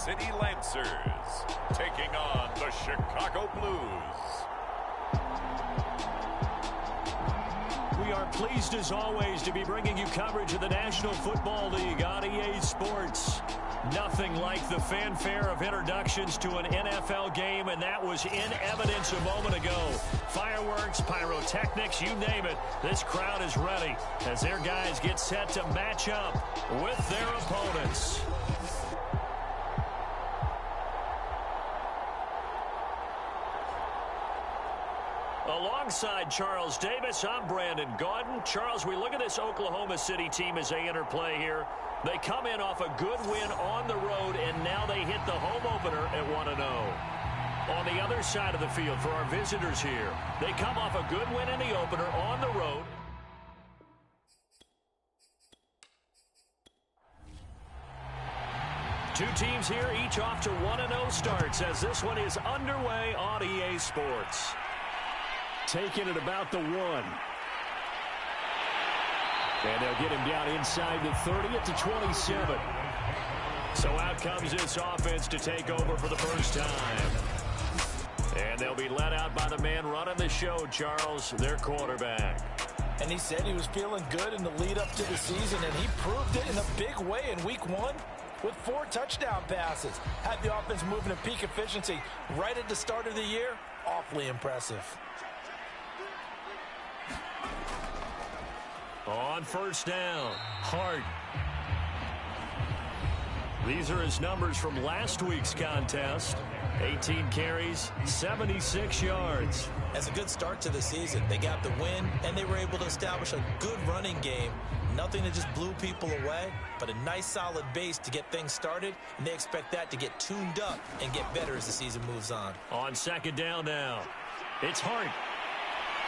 City Lancers, taking on the Chicago Blues. We are pleased, as always, to be bringing you coverage of the National Football League on EA Sports. Nothing like the fanfare of introductions to an NFL game, and that was in evidence a moment ago. Fireworks, pyrotechnics, you name it. This crowd is ready as their guys get set to match up with their opponents. Alongside Charles Davis, I'm Brandon Gaudin. Charles, we look at this Oklahoma City team as they interplay here. They come in off a good win on the road, and now they hit the home opener at 1-0. On the other side of the field for our visitors here, they come off a good win in the opener on the road. Two teams here, each off to 1-0 starts as this one is underway on EA Sports. Taking it about the 1. And they'll get him down inside the 30 at the 27. So out comes this offense to take over for the first time. And they'll be let out by the man running the show, Charles, their quarterback. And he said he was feeling good in the lead up to the season, and he proved it in a big way in week 1 with 4 touchdown passes. Had the offense moving at peak efficiency right at the start of the year. Awfully impressive. On first down, Hart. These are his numbers from last week's contest. 18 carries, 76 yards. That's a good start to the season. They got the win, and they were able to establish a good running game. Nothing that just blew people away, but a nice solid base to get things started, and they expect that to get tuned up and get better as the season moves on. On second down now, it's Hart.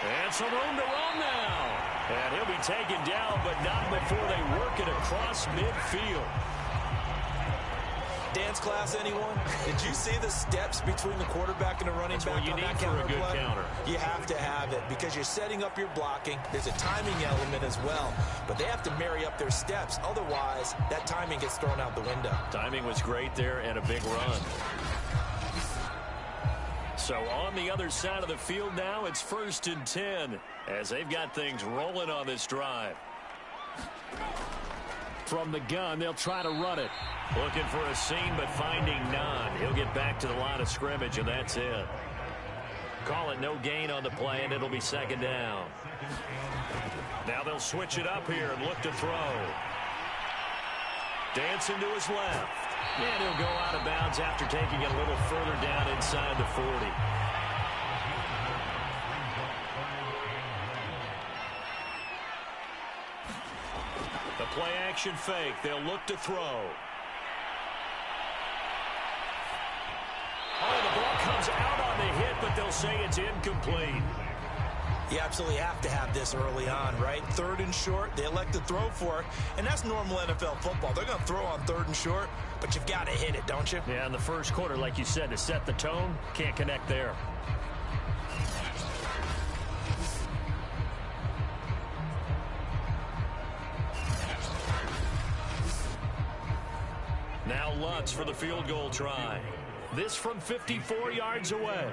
And some room to run now. And he'll be taken down, but not before they work it across midfield. Dance class, anyone? Did you see the steps between the quarterback and the running back? That's what you need for a good counter. You have to have it because you're setting up your blocking. There's a timing element as well, but they have to marry up their steps. Otherwise, that timing gets thrown out the window. Timing was great there and a big run. So on the other side of the field now, it's 1st and 10 as they've got things rolling on this drive. From the gun, they'll try to run it. Looking for a seam, but finding none. He'll get back to the line of scrimmage, and that's it. Call it no gain on the play, and it'll be second down. Now they'll switch it up here and look to throw. Dancing to his left. And he'll go out of bounds after taking it a little further down inside the 40. The play action fake. They'll look to throw. Oh, the ball comes out on the hit, but they'll say it's incomplete. You absolutely have to have this early on, right? 3rd and short, they elect to throw for it, and that's normal NFL football. They're going to throw on 3rd and short, but you've got to hit it, don't you? Yeah, in the first quarter, like you said, to set the tone, can't connect there. Now Lutz for the field goal try. This from 54 yards away.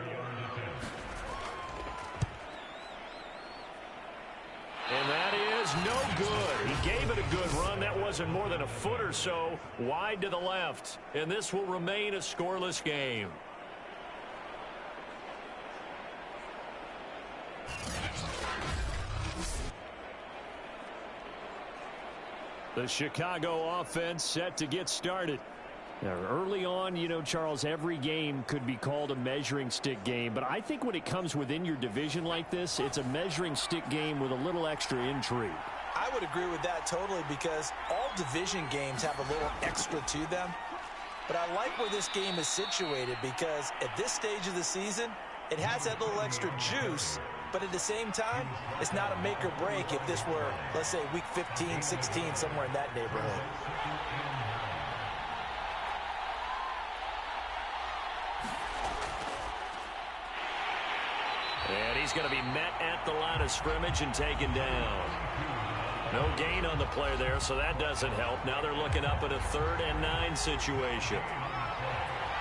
And that is no good. He gave it a good run. That wasn't more than a foot or so wide to the left. And this will remain a scoreless game. The Chicago offense set to get started. Now, early on, you know, Charles, every game could be called a measuring stick game. But I think when it comes within your division like this, it's a measuring stick game with a little extra intrigue. I would agree with that totally because all division games have a little extra to them. But I like where this game is situated because at this stage of the season, it has that little extra juice. But at the same time, it's not a make or break if this were, let's say, week 15, 16, somewhere in that neighborhood. And he's going to be met at the line of scrimmage and taken down. No gain on the play there, so that doesn't help. Now they're looking up at a 3rd and 9 situation.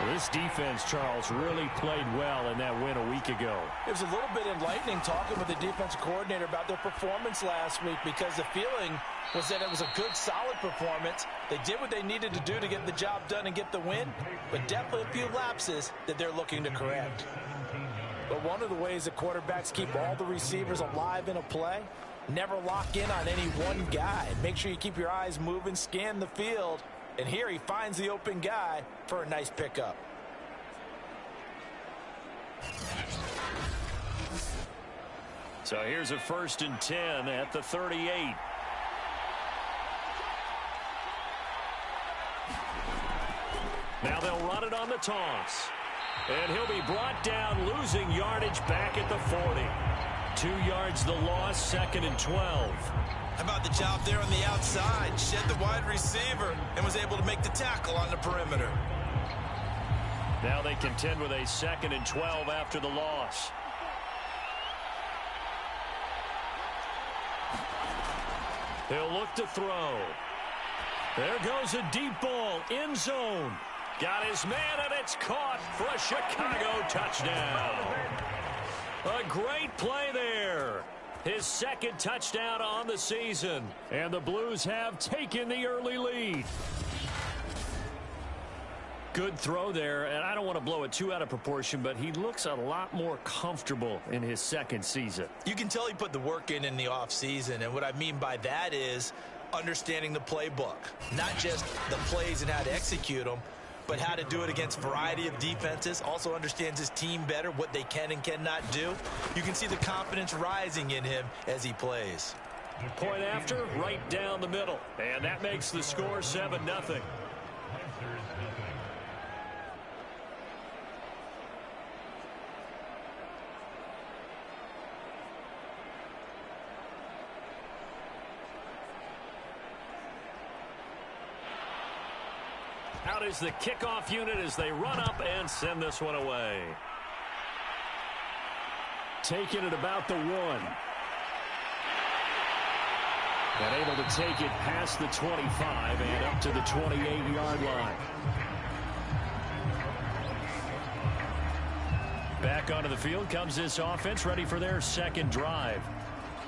Well, this defense, Charles, really played well in that win a week ago. It was a little bit enlightening talking with the defensive coordinator about their performance last week, because the feeling was that it was a good, solid performance. They did what they needed to do to get the job done and get the win, but definitely a few lapses that they're looking to correct. But one of the ways the quarterbacks keep all the receivers alive in a play, never lock in on any one guy. Make sure you keep your eyes moving, scan the field, and here he finds the open guy for a nice pickup. So here's a 1st and 10 at the 38. Now they'll run it on the toss. And he'll be brought down, losing yardage back at the 40. 2 yards the loss, 2nd and 12. How about the job there on the outside? Shed the wide receiver and was able to make the tackle on the perimeter. Now they contend with a 2nd and 12 after the loss. He'll look to throw. There goes a deep ball, end zone. Got his man, and it's caught for a Chicago touchdown. A great play there. His 2nd touchdown on the season. And the Blues have taken the early lead. Good throw there, and I don't want to blow it too out of proportion, but he looks a lot more comfortable in his 2nd season. You can tell he put the work in the offseason, and what I mean by that is understanding the playbook. Not just the plays and how to execute them, but how to do it against a variety of defenses. Also understands his team better, what they can and cannot do. You can see the confidence rising in him as he plays. Point after, right down the middle. And that makes the score 7-0. Out is the kickoff unit as they run up and send this one away. Taking it about the 1. And able to take it past the 25 and up to the 28-yard line. Back onto the field comes this offense, ready for their 2nd drive.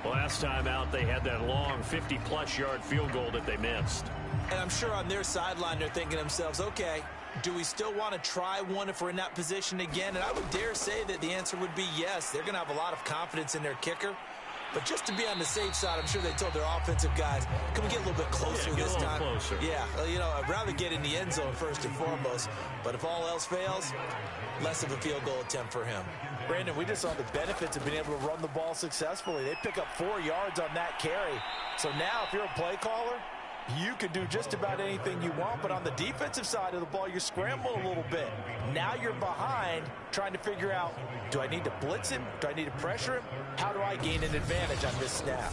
Last time out, they had that long 50-plus yard field goal that they missed. And I'm sure on their sideline they're thinking to themselves, okay, do we still want to try one if we're in that position again? And I would dare say that the answer would be yes. They're going to have a lot of confidence in their kicker. But just to be on the safe side, I'm sure they told their offensive guys, can we get a little bit closer this time? Closer. Yeah, you know, I'd rather get in the end zone first and foremost. But if all else fails, less of a field goal attempt for him. Brandon, we just saw the benefits of being able to run the ball successfully. They pick up 4 yards on that carry. So now if you're a play caller, you can do just about anything you want, but on the defensive side of the ball, you're scrambling a little bit. Now you're behind trying to figure out, do I need to blitz him? Do I need to pressure him? How do I gain an advantage on this snap?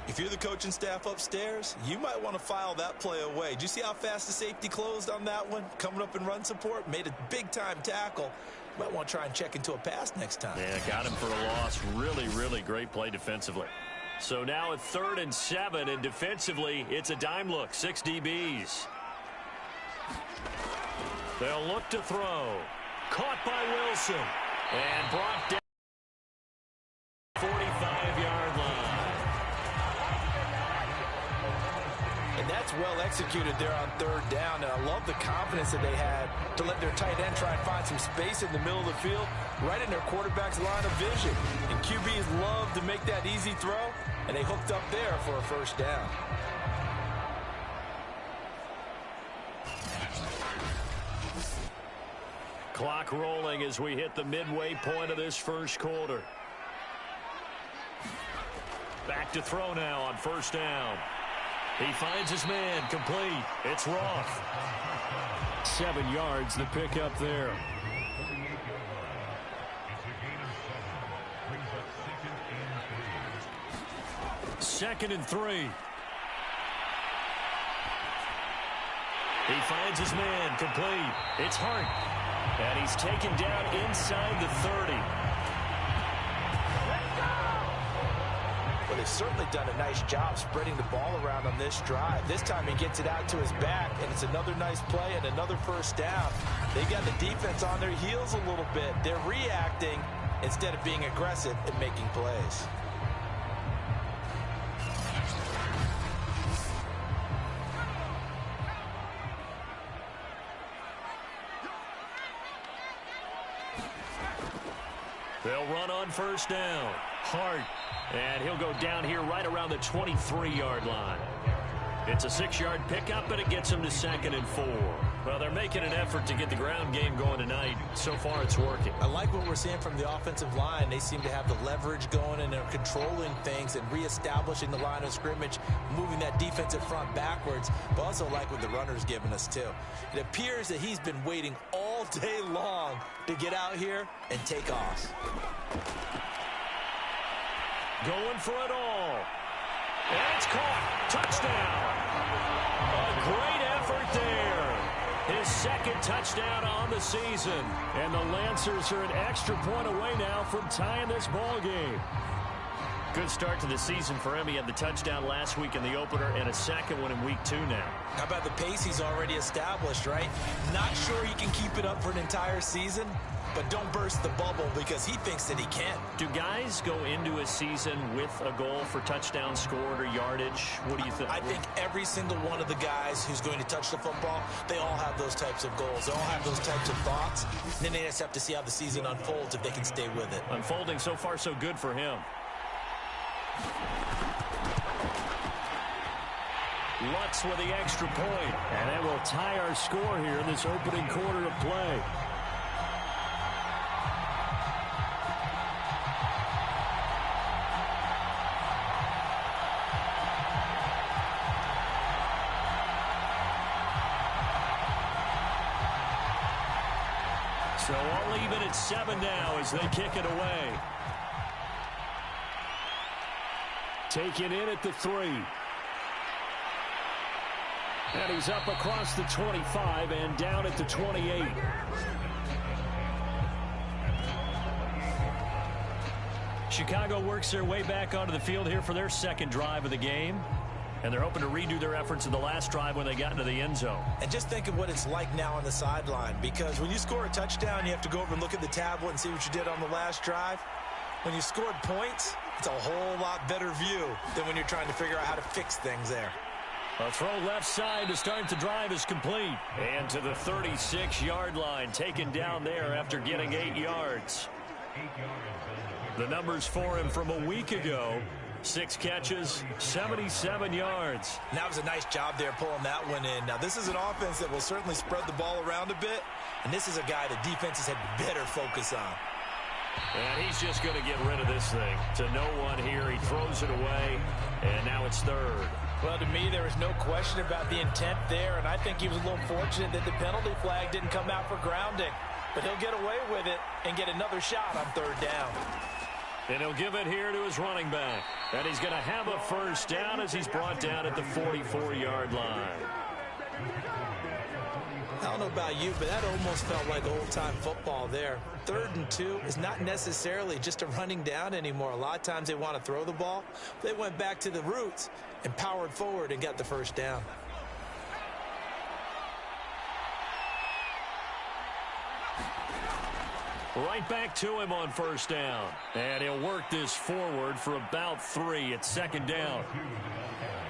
If you're the coaching staff upstairs, you might want to file that play away. Did you see how fast the safety closed on that one? Coming up in run support, made a big-time tackle. You might want to try and check into a pass next time. Yeah, got him for a loss. Really, really great play defensively. So now a 3rd and 7, and defensively, it's a dime look, 6 DBs. They'll look to throw. Caught by Wilson. And brought down 45-yard line. And that's well executed there on 3rd down, and I love the confidence that they had to let their tight end try and find some space in the middle of the field, right in their quarterback's line of vision. And QBs love to make that easy throw, and they hooked up there for a 1st down. Clock rolling as we hit the midway point of this 1st quarter. Back to throw now on 1st down. He finds his man, complete. It's Roth. 7 yards, the pickup there. Second and 3. He finds his man, complete. It's Hart. And he's taken down inside the 30. Well, But they've certainly done a nice job spreading the ball around on this drive. This time he gets it out to his back, and it's another nice play and another first down. They got the defense on their heels a little bit. They're reacting instead of being aggressive and making plays. They'll run on first down. Hart. And he'll go down here right around the 23-yard line. It's a 6-yard pickup, but it gets him to 2nd and 4. Well, they're making an effort to get the ground game going tonight. So far, it's working. I like what we're seeing from the offensive line. They seem to have the leverage going, and they're controlling things and reestablishing the line of scrimmage, moving that defensive front backwards. But also like what the runner's giving us, too. It appears that he's been waiting all day long to get out here and take off. Going for it all. And it's caught. Touchdown. A great effort there. His 2nd touchdown on the season. And the Lancers are an extra point away now from tying this ball game. Good start to the season for him. He had the touchdown last week in the opener and a 2nd one in week 2 now. How about the pace he's already established, right? Not sure he can keep it up for an entire season, but don't burst the bubble because he thinks that he can. Do guys go into a season with a goal for touchdowns scored or yardage? What do you think? I think every single one of the guys who's going to touch the football, they all have those types of goals. They all have those types of thoughts. And then they just have to see how the season unfolds if they can stay with it. Unfolding so far so good for him. Lutz with the extra point. And that will tie our score here in this opening quarter of play. So all even at 7 now as they kick it away. Taken in at the 3. And he's up across the 25 and down at the 28. Chicago works their way back onto the field here for their 2nd drive of the game. And they're hoping to redo their efforts in the last drive when they got into the end zone. And just think of what it's like now on the sideline, because when you score a touchdown, you have to go over and look at the tablet and see what you did on the last drive. When you scored points, it's a whole lot better view than when you're trying to figure out how to fix things there. A throw left side to start the drive is complete. And to the 36-yard line, taken down there after getting 8 yards. The numbers for him from a week ago. 6 catches, 77 yards. And that was a nice job there pulling that one in. Now, this is an offense that will certainly spread the ball around a bit. And this is a guy the defenses had better focus on. And he's just going to get rid of this thing. To no one here. He throws it away. And now it's 3rd. Well, to me, there is no question about the intent there. And I think he was a little fortunate that the penalty flag didn't come out for grounding. But he'll get away with it and get another shot on 3rd down. And he'll give it here to his running back. And he's going to have a first down as he's brought down at the 44-yard line. I don't know about you, but that almost felt like old-time football there. 3rd and 2 is not necessarily just a running down anymore. A lot of times they want to throw the ball. They went back to the roots and powered forward and got the first down. Right back to him on first down. And he'll work this forward for about 3 at 2nd down.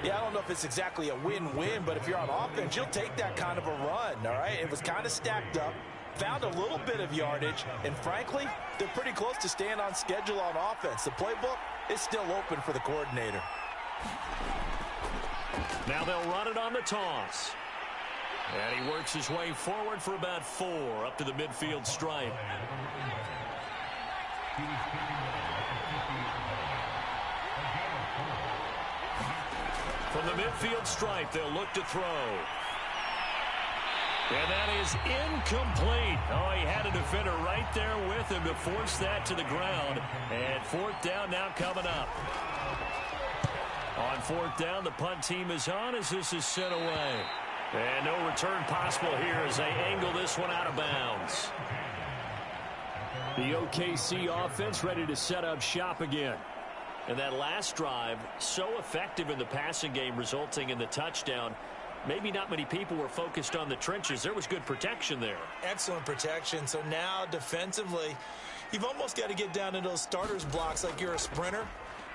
Yeah, I don't know if it's exactly a win-win, but if you're on offense, you'll take that kind of a run, all right? It was kind of stacked up, found a little bit of yardage, and frankly, they're pretty close to staying on schedule on offense. The playbook is still open for the coordinator. Now they'll run it on the toss. And he works his way forward for about 4 up to the midfield stripe. From the midfield stripe, they'll look to throw. And that is incomplete. Oh, he had a defender right there with him to force that to the ground. And 4th down now coming up. On 4th down, the punt team is on as this is sent away. And no return possible here as they angle this one out of bounds. The OKC offense ready to set up shop again. And that last drive, so effective in the passing game, resulting in the touchdown. Maybe not many people were focused on the trenches. There was good protection there. Excellent protection. So now defensively, you've almost got to get down in those starters blocks like you're a sprinter.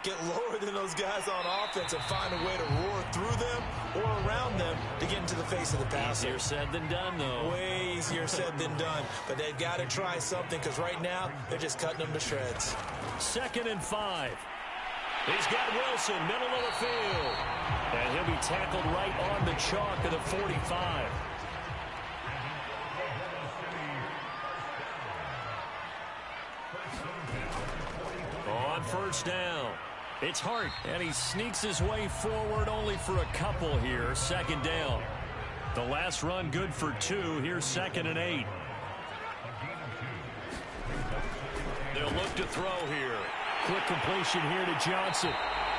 Get lower than those guys on offense and find a way to roar through them or around them to get into the face of the passer. Easier said than done, though. Way easier said than done. But they've got to try something because right now they're just cutting them to shreds. 2nd and 5. He's got Wilson, middle of the field. And he'll be tackled right on the chalk of the 45. On 1st down. It's Hart, and he sneaks his way forward only for a couple here. 2nd down. The last run good for 2. Here's 2nd and 8. They'll look to throw here. Quick completion here to Johnson.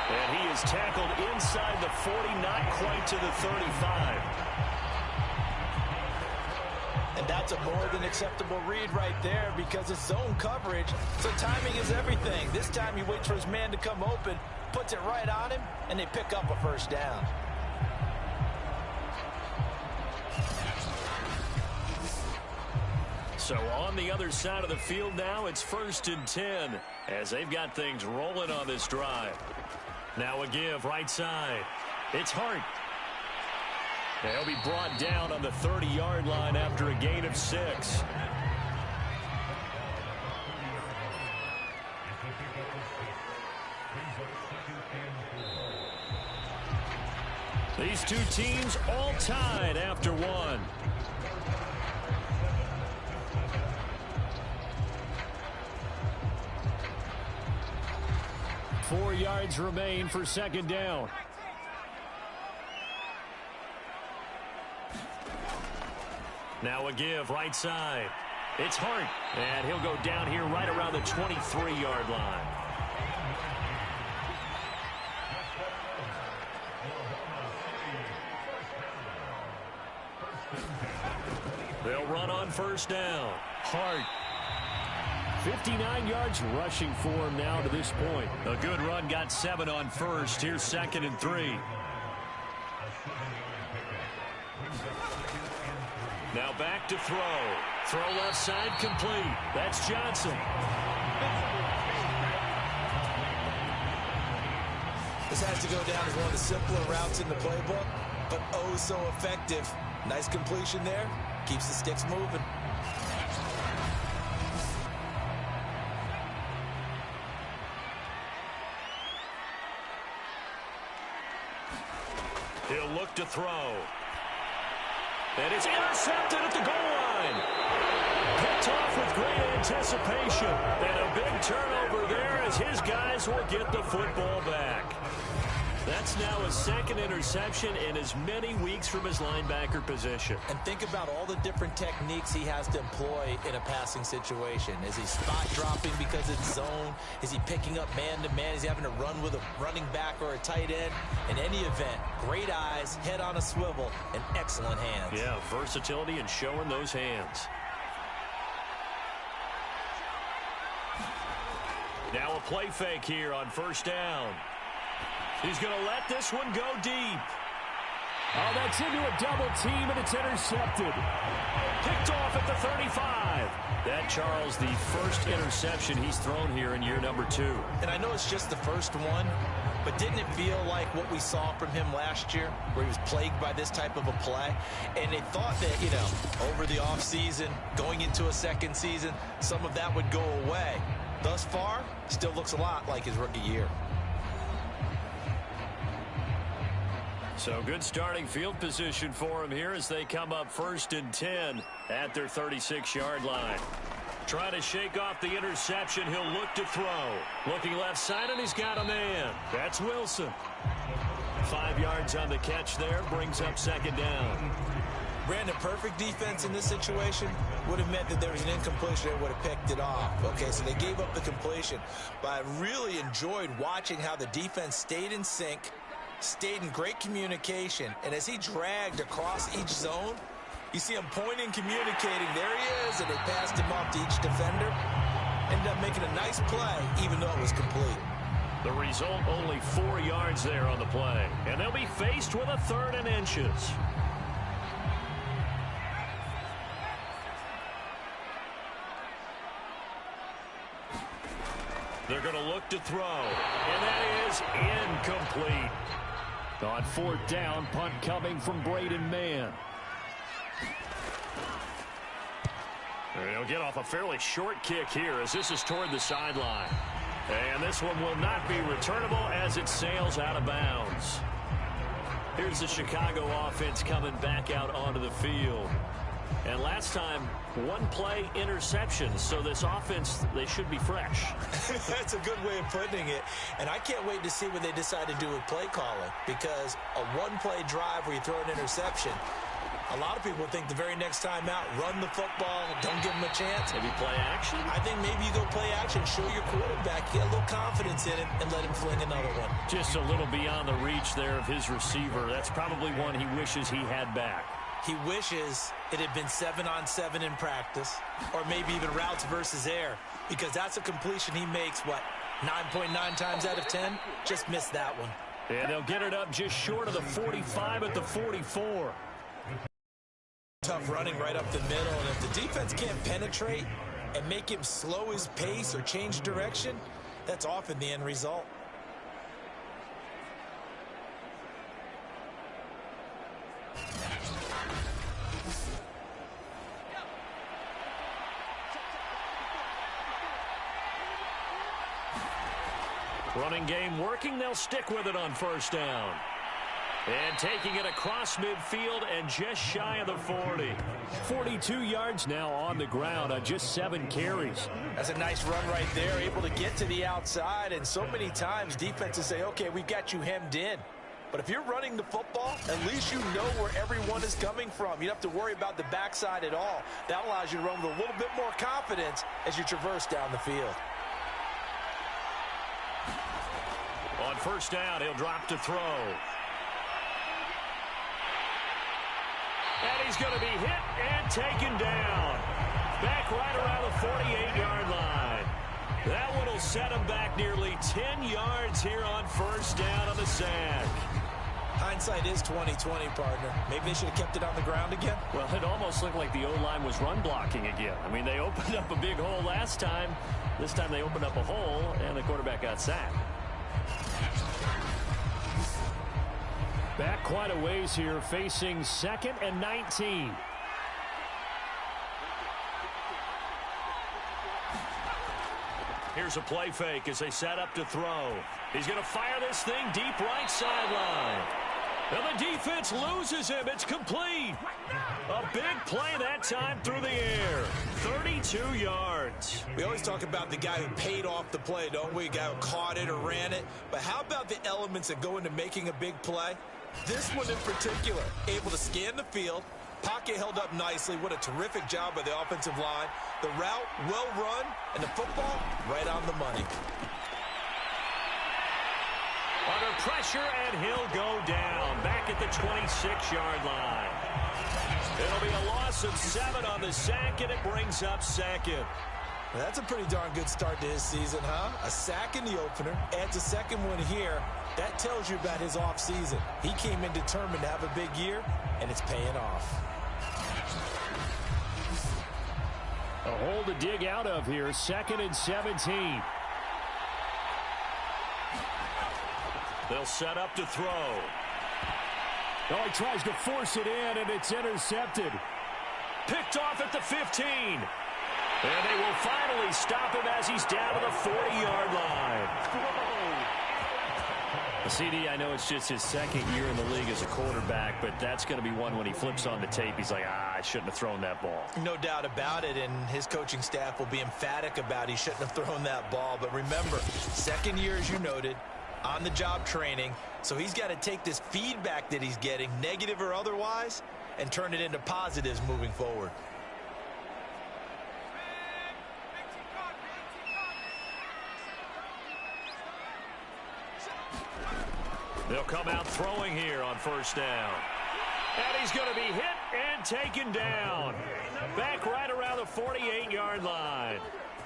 And he is tackled inside the 40, not quite to the 35. And that's a more than acceptable read right there because it's zone coverage, so timing is everything. This time he waits for his man to come open, puts it right on him, and they pick up a 1st down. So on the other side of the field now, it's 1st and 10 as they've got things rolling on this drive. Now a give right side. It's Hart. They'll be brought down on the 30-yard line after a gain of 6. These two teams all tied after 1. Four yards remain for 2nd down. Now a give right side. It's Hart. And he'll go down here right around the 23-yard line. They'll run on 1st down. Hart. 59 yards rushing for him now to this point. A good run, got 7 on 1st. Here's 2nd and 3. Now back to throw. Throw left side complete. That's Johnson. This has to go down as one of the simpler routes in the playbook, but oh so effective. Nice completion there. Keeps the sticks moving. He'll look to throw. And it's intercepted at the goal line. Picked off with great anticipation. And a big turnover there as his guys will get the football back. That's now his 2nd interception in as many weeks from his linebacker position. And think about all the different techniques he has to employ in a passing situation. Is he spot dropping because it's zone? Is he picking up man-to-man? Is he having to run with a running back or a tight end? In any event, great eyes, head on a swivel, and excellent hands. Yeah, versatility and showing those hands. Now a play fake here on 1st down. He's going to let this one go deep. Oh, that's into a double team, and it's intercepted. Picked off at the 35. That, Charles, the first interception he's thrown here in year number 2. And I know it's just the first one, but didn't it feel like what we saw from him last year, where he was plagued by this type of a play? And they thought that, you know, over the offseason, going into a 2nd season, some of that would go away. Thus far, still looks a lot like his rookie year. So good starting field position for him here as they come up 1st and 10 at their 36-yard line. Trying to shake off the interception. He'll look to throw. Looking left side, and he's got a man. That's Wilson. 5 yards on the catch there. Brings up 2nd down. Brandon, perfect defense in this situation would have meant that there was an incompletion that would have picked it off. Okay, so they gave up the completion. But I really enjoyed watching how the defense stayed in sync, stayed in great communication, and as he dragged across each zone, you see him pointing, communicating. There he is, and they passed him off to each defender. Ended up making a nice play, even though it was complete. The result, only 4 yards there on the play. And they'll be faced with a 3rd and inches. They're going to look to throw. And that is incomplete. On 4th down, punt coming from Braden Mann. He'll get off a fairly short kick here as this is toward the sideline. And this one will not be returnable as it sails out of bounds. Here's the Chicago offense coming back out onto the field. And last time, 1 play interception. So this offense, they should be fresh. That's a good way of putting it. And I can't wait to see what they decide to do with play calling. Because a 1-play drive where you throw an interception, a lot of people think the very next time out, run the football, don't give them a chance. Maybe play action? I think maybe you go play action, show your quarterback, get a little confidence in it, and let him fling another one. Just a little beyond the reach there of his receiver. That's probably one he wishes he had back. He wishes it had been 7-on-7 in practice, or maybe even routes versus air, because that's a completion he makes, 9.9 times out of 10? Just missed that one. And they'll get it up just short of the 45 at the 44. Tough running right up the middle, and if the defense can't penetrate and make him slow his pace or change direction, that's often the end result. Running game working, they'll stick with it on 1st down. And taking it across midfield and just shy of the 40. 42 yards now on the ground on just 7 carries. That's a nice run right there, able to get to the outside. And so many times defenses say, okay, we've got you hemmed in. But if you're running the football, at least you know where everyone is coming from. You don't have to worry about the backside at all. That allows you to run with a little bit more confidence as you traverse down the field. On 1st down, he'll drop to throw. And he's going to be hit and taken down. Back right around the 48-yard line. That one will set him back nearly 10 yards here on 1st down on the sack. Hindsight is 20/20, partner. Maybe they should have kept it on the ground again. Well, it almost looked like the O-line was run blocking again. I mean, they opened up a big hole last time. This time they opened up a hole, and the quarterback got sacked. Back quite a ways here, facing 2nd and 19. Here's a play fake as they set up to throw. He's going to fire this thing deep right sideline. And the defense loses him. It's complete. A big play that time through the air. 32 yards. We always talk about the guy who paid off the play, don't we? A guy who caught it or ran it. But how about the elements that go into making a big play? This one in particular, able to scan the field, pocket held up nicely. What a terrific job by the offensive line. The route, well run, and the football, right on the money. Under pressure, and he'll go down. Back at the 26-yard line. It'll be a loss of 7 on the sack, and it brings up 2nd. That's a pretty darn good start to his season, huh? A sack in the opener, adds a 2nd one here. That tells you about his offseason. He came in determined to have a big year, and it's paying off. A hole to dig out of here, 2nd and 17. They'll set up to throw. Oh, he tries to force it in, and it's intercepted. Picked off at the 15. And they will finally stop him as he's down to the 40-yard line. CD, I know it's just his 2nd year in the league as a quarterback, but that's going to be one when he flips on the tape. He's like, I shouldn't have thrown that ball. No doubt about it, and his coaching staff will be emphatic about he shouldn't have thrown that ball. But remember, 2nd year, as you noted, on-the-job training. So he's got to take this feedback that he's getting, negative or otherwise, and turn it into positives moving forward. They'll come out throwing here on 1st down. And he's going to be hit and taken down. Back right around the 48-yard line.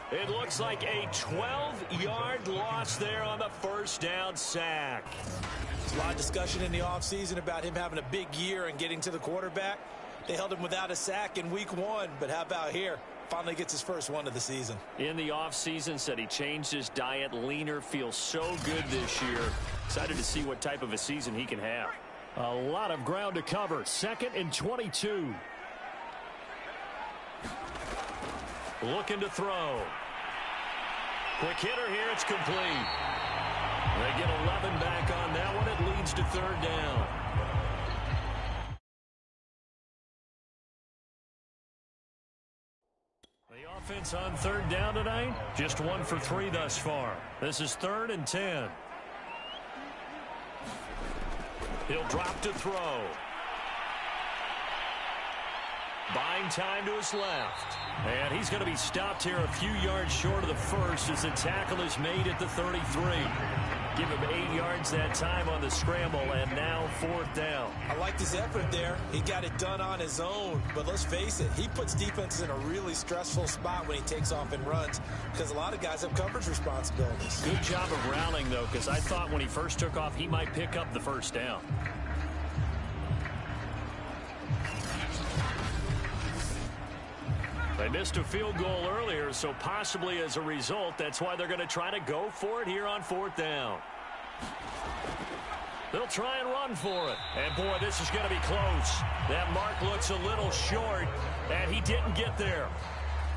It looks like a 12-yard loss there on the first down sack. There's a lot of discussion in the offseason about him having a big year and getting to the quarterback. They held him without a sack in week 1, but how about here? Finally gets his first one of the season. In the offseason, said he changed his diet, leaner, feels so good this year. Excited to see what type of a season he can have. A lot of ground to cover. 2nd and 22. Looking to throw. Quick hitter here. It's complete. They get 11 back on that one. It leads to 3rd down. The offense on 3rd down tonight, just 1 for 3 thus far. This is 3rd and 10. He'll drop to throw. Buying time to his left. And he's going to be stopped here a few yards short of the first as the tackle is made at the 33. Give him 8 yards that time on the scramble, and now 4th down. I liked his effort there. He got it done on his own. But let's face it, he puts defenses in a really stressful spot when he takes off and runs because a lot of guys have coverage responsibilities. Good job of rallying, though, because I thought when he first took off, he might pick up the first down. They missed a field goal earlier, so possibly as a result, that's why they're going to try to go for it here on 4th down. They'll try and run for it. And, boy, this is going to be close. That mark looks a little short, and he didn't get there.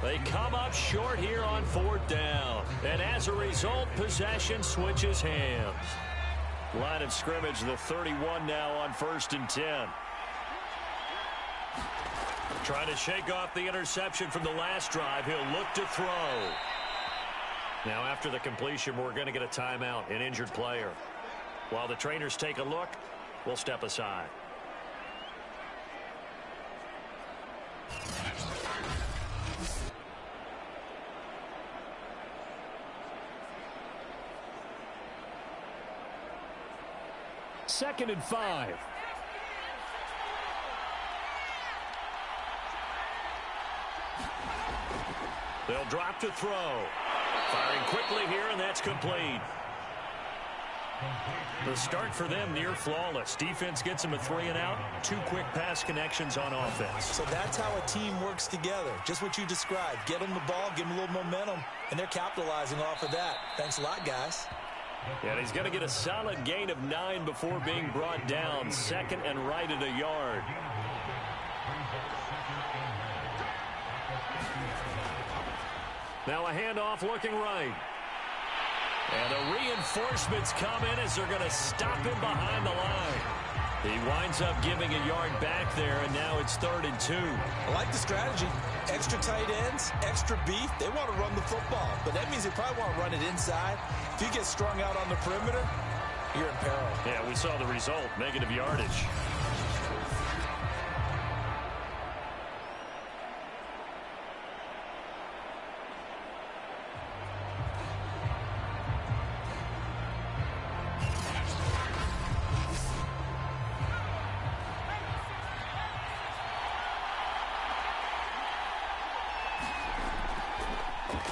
They come up short here on 4th down. And as a result, possession switches hands. Line of scrimmage, the 31 now on 1st and 10. Trying to shake off the interception from the last drive. He'll look to throw. Now after the completion, we're going to get a timeout, an injured player. While the trainers take a look, we'll step aside. Second and 5. They'll drop to throw. Firing quickly here, and that's complete. The start for them near flawless. Defense gets them a 3 and out. 2 quick pass connections on offense. So that's how a team works together. Just what you described. Get them the ball, give them a little momentum, and they're capitalizing off of that. Thanks a lot, guys. And he's going to get a solid gain of 9 before being brought down. 2nd and right at a yard. Now a handoff looking right. And the reinforcements come in as they're going to stop him behind the line. He winds up giving a yard back there, and now it's 3rd and 2. I like the strategy. Extra tight ends, extra beef. They want to run the football, but that means they probably want to run it inside. If you get strung out on the perimeter, you're in peril. Yeah, we saw the result, negative yardage.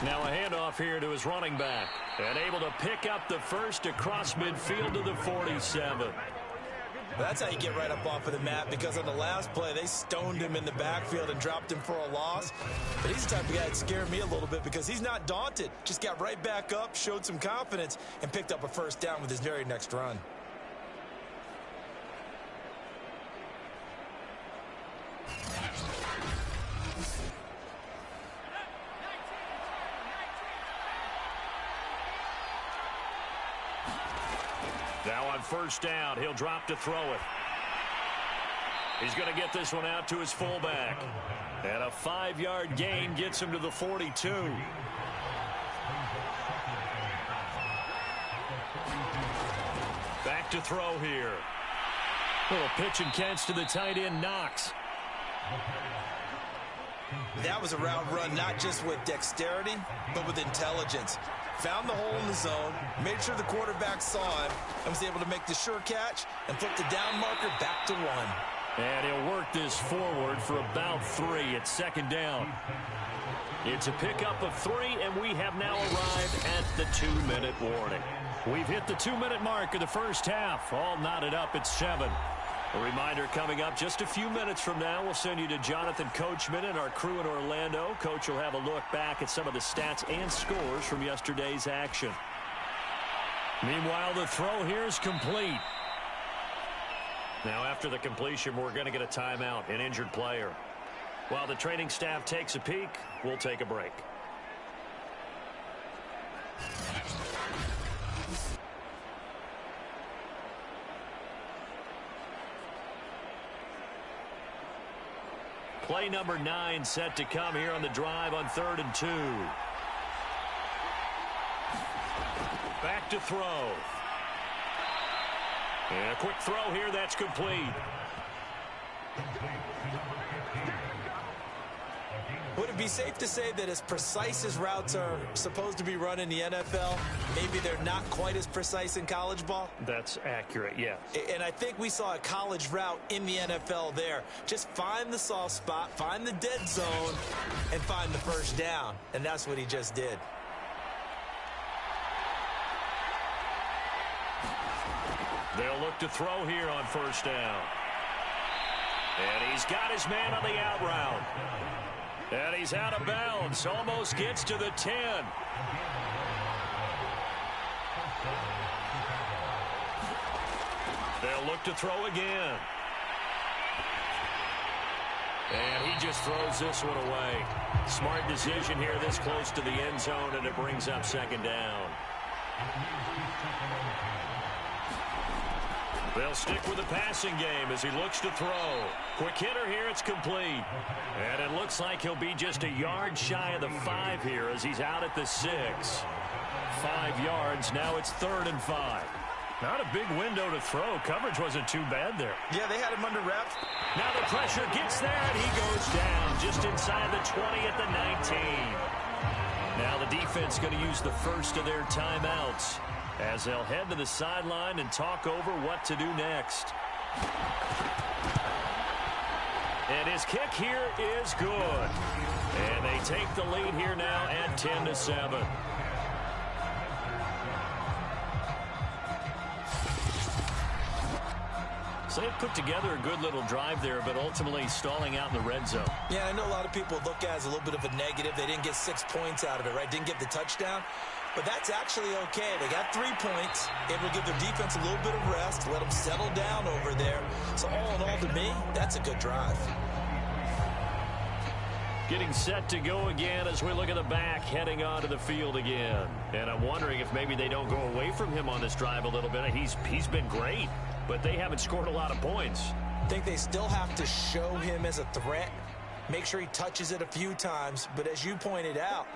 Now a handoff here to his running back. And able to pick up the first across midfield to the 47. That's how you get right up off of the mat, because on the last play, they stoned him in the backfield and dropped him for a loss. But he's the type of guy that scared me a little bit because he's not daunted. Just got right back up, showed some confidence, and picked up a first down with his very next run. Now on first down, he'll drop to throw it. He's going to get this one out to his fullback. And a 5-yard gain gets him to the 42. Back to throw here. Little pitch and catch to the tight end, Knox. That was a route run not just with dexterity, but with intelligence. Found the hole in the zone, made sure the quarterback saw him, and was able to make the sure catch and flip the down marker back to 1. And he'll work this forward for about 3 at 2nd down. It's a pickup of 3, and we have now arrived at the 2-minute warning. We've hit the 2-minute mark of the first half. All knotted up at 7. A reminder coming up just a few minutes from now. We'll send you to Jonathan Coachman and our crew in Orlando. Coach will have a look back at some of the stats and scores from yesterday's action. Meanwhile, the throw here is complete. Now, after the completion, we're going to get a timeout, an injured player. While the training staff takes a peek, we'll take a break. Play number 9 set to come here on the drive on 3rd and 2. Back to throw. And a quick throw here, that's complete. Would it be safe to say that as precise as routes are supposed to be run in the NFL, maybe they're not quite as precise in college ball? That's accurate, yes. And I think we saw a college route in the NFL there. Just find the soft spot, find the dead zone, and find the first down. And that's what he just did. They'll look to throw here on 1st down. And he's got his man on the out route. And he's out of bounds. Almost gets to the 10. They'll look to throw again. And he just throws this one away. Smart decision here this close to the end zone, and it brings up 2nd down. They'll stick with the passing game as he looks to throw. Quick hitter here, it's complete. And it looks like he'll be just a yard shy of the 5 here as he's out at the 6. 5 yards, now it's 3rd and 5. Not a big window to throw. Coverage wasn't too bad there. Yeah, they had him under wraps. Now the pressure gets there, and he goes down just inside the 20 at the 19. Now the defense going to use the first of their timeouts as they'll head to the sideline and talk over what to do next. And his kick here is good. And they take the lead here now at 10-7. So they put together a good little drive there, but ultimately stalling out in the red zone. Yeah, I know a lot of people look at it as a little bit of a negative. They didn't get 6 points out of it, right? Didn't get the touchdown. But that's actually okay. They got 3 points. It will give their defense a little bit of rest, let them settle down over there. So all in all, to me, that's a good drive. Getting set to go again as we look at the back, heading onto the field again. And I'm wondering if maybe they don't go away from him on this drive a little bit. He's been great, but they haven't scored a lot of points. I think they still have to show him as a threat, make sure he touches it a few times. But as you pointed out,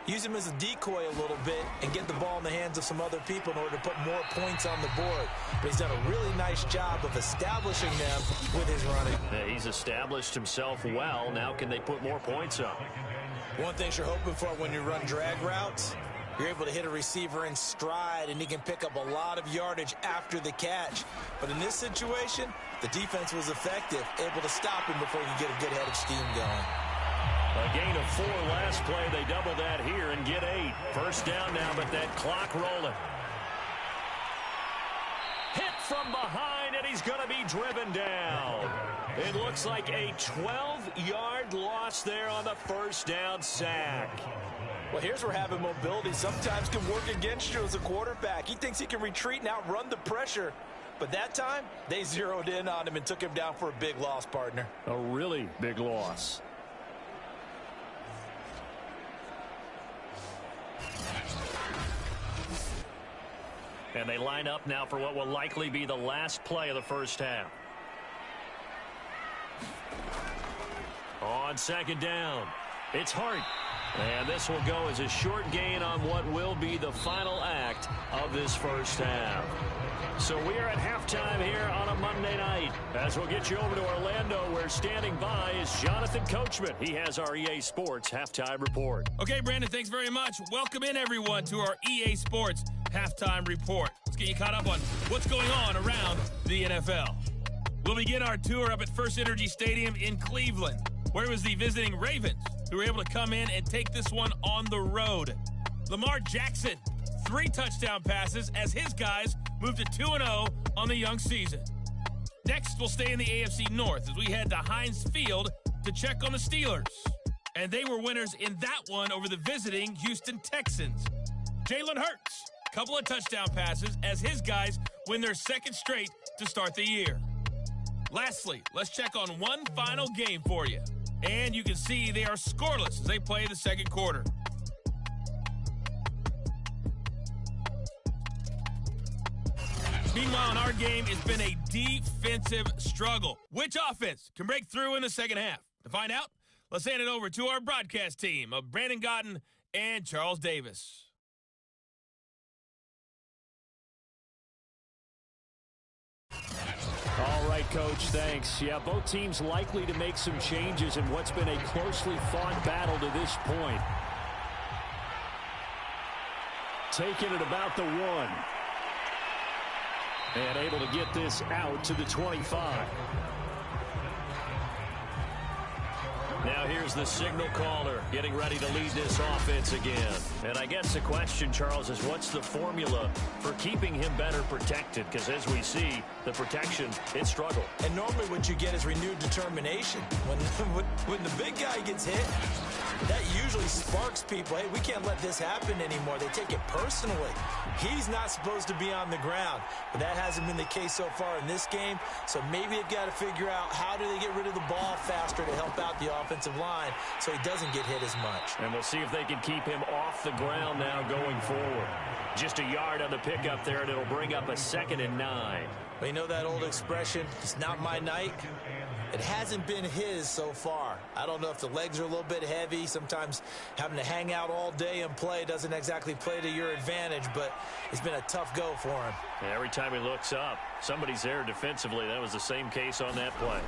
use him as a decoy a little bit and get the ball in the hands of some other people in order to put more points on the board. But he's done a really nice job of establishing them with his running. Yeah, he's established himself well. Now can they put more points up? One thing you're hoping for when you run drag routes, you're able to hit a receiver in stride, and he can pick up a lot of yardage after the catch. But in this situation, the defense was effective, able to stop him before he could get a good head of steam going. A gain of 4 last play. They double that here and get 8. First down now, but that clock rolling. Hit from behind, and he's going to be driven down. It looks like a 12-yard loss there on the first down sack. Well, here's where having mobility sometimes can work against you as a quarterback. He thinks he can retreat and outrun the pressure. But that time, they zeroed in on him and took him down for a big loss, partner. A really big loss. And they line up now for what will likely be the last play of the first half. On 2nd down, it's Hart. And this will go as a short gain on what will be the final act of this first half. So we are at halftime here on a Monday night. As we'll get you over to Orlando, where standing by is Jonathan Coachman. He has our EA Sports Halftime Report. Okay, Brandon, thanks very much. Welcome in, everyone, to our EA Sports Halftime Report. Let's get you caught up on what's going on around the NFL. We'll begin our tour up at First Energy Stadium in Cleveland, where it was the visiting Ravens who were able to come in and take this one on the road. Lamar Jackson, 3 touchdown passes as his guys moved to 2-0 on the young season. Next, we'll stay in the AFC North as we head to Heinz Field to check on the Steelers. And they were winners in that one over the visiting Houston Texans. Jalen Hurts, couple of touchdown passes as his guys win their 2nd straight to start the year. Lastly, let's check on one final game for you. And you can see they are scoreless as they play the 2nd quarter. Meanwhile, in our game, it's been a defensive struggle. Which offense can break through in the 2nd half? To find out, let's hand it over to our broadcast team of Brandon Gotten and Charles Davis. All right, Coach, thanks. Yeah, both teams likely to make some changes in what's been a closely fought battle to this point. Taking it about the 1. And able to get this out to the 25. Now here's the signal caller getting ready to lead this offense again. And I guess the question, Charles, is what's the formula for keeping him better protected? Because as we see, the protection, it struggled. And normally what you get is renewed determination. When the big guy gets hit, that usually sparks people. Hey, we can't let this happen anymore. They take it personally. He's not supposed to be on the ground. But that hasn't been the case so far in this game. So maybe they've got to figure out how do they get rid of the ball faster to help out the offensive line so he doesn't get hit as much. And we'll see if they can keep him off the ground now going forward. Just a yard on the pickup there, and it'll bring up a 2nd and 9. Well, you know that old expression, it's not my night? It hasn't been his so far. I don't know if the legs are a little bit heavy. Sometimes having to hang out all day and play doesn't exactly play to your advantage, but it's been a tough go for him. And every time he looks up, somebody's there defensively. That was the same case on that play.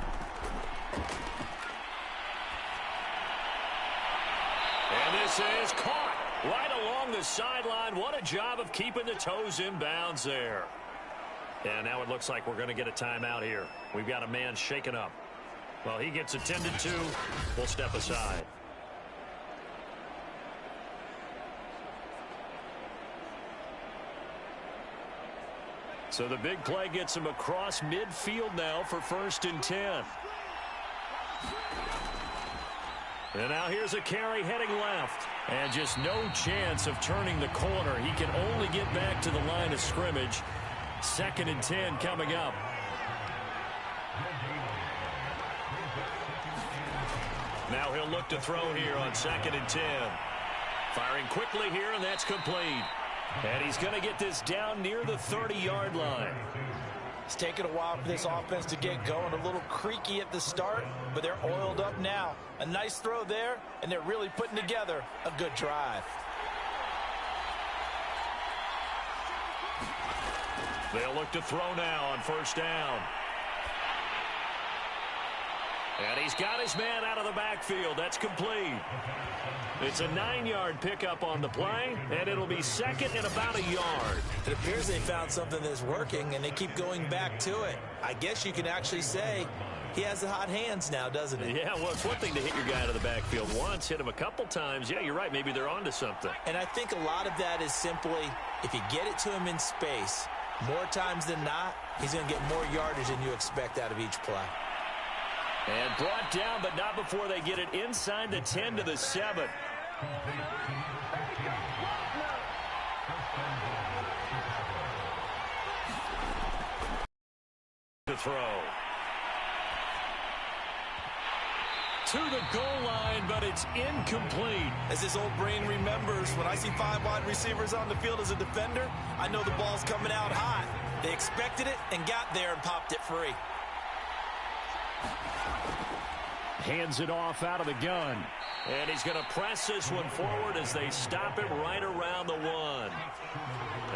And this is caught right along the sideline. What a job of keeping the toes in bounds there. And now it looks like we're going to get a timeout here. We've got a man shaken up. Well, he gets attended to. We'll step aside. So the big play gets him across midfield now for 1st and 10. And now here's a carry heading left. And just no chance of turning the corner. He can only get back to the line of scrimmage. 2nd and 10 coming up. Now he'll look to throw here on 2nd and 10. Firing quickly here, and that's complete. And he's going to get this down near the 30-yard line. It's taken a while for this offense to get going. A little creaky at the start, but they're oiled up now. A nice throw there, and they're really putting together a good drive. They'll look to throw now on 1st down. And he's got his man out of the backfield. That's complete. It's a 9-yard pickup on the play, and it'll be 2nd and about a yard. It appears they found something that's working, and they keep going back to it. I guess you can actually say he has the hot hands now, doesn't he? Yeah, well, it's one thing to hit your guy out of the backfield once, hit him a couple times. Yeah, you're right. Maybe they're onto something. And I think a lot of that is simply if you get it to him in space, more times than not, he's going to get more yardage than you expect out of each play. And brought down, but not before they get it inside the 10 to the 7. To throw. To the goal line, but it's incomplete. As this old brain remembers, when I see 5 wide receivers on the field as a defender, I know the ball's coming out hot. They expected it and got there and popped it free. Hands it off out of the gun. And he's going to press this one forward as they stop him right around the 1.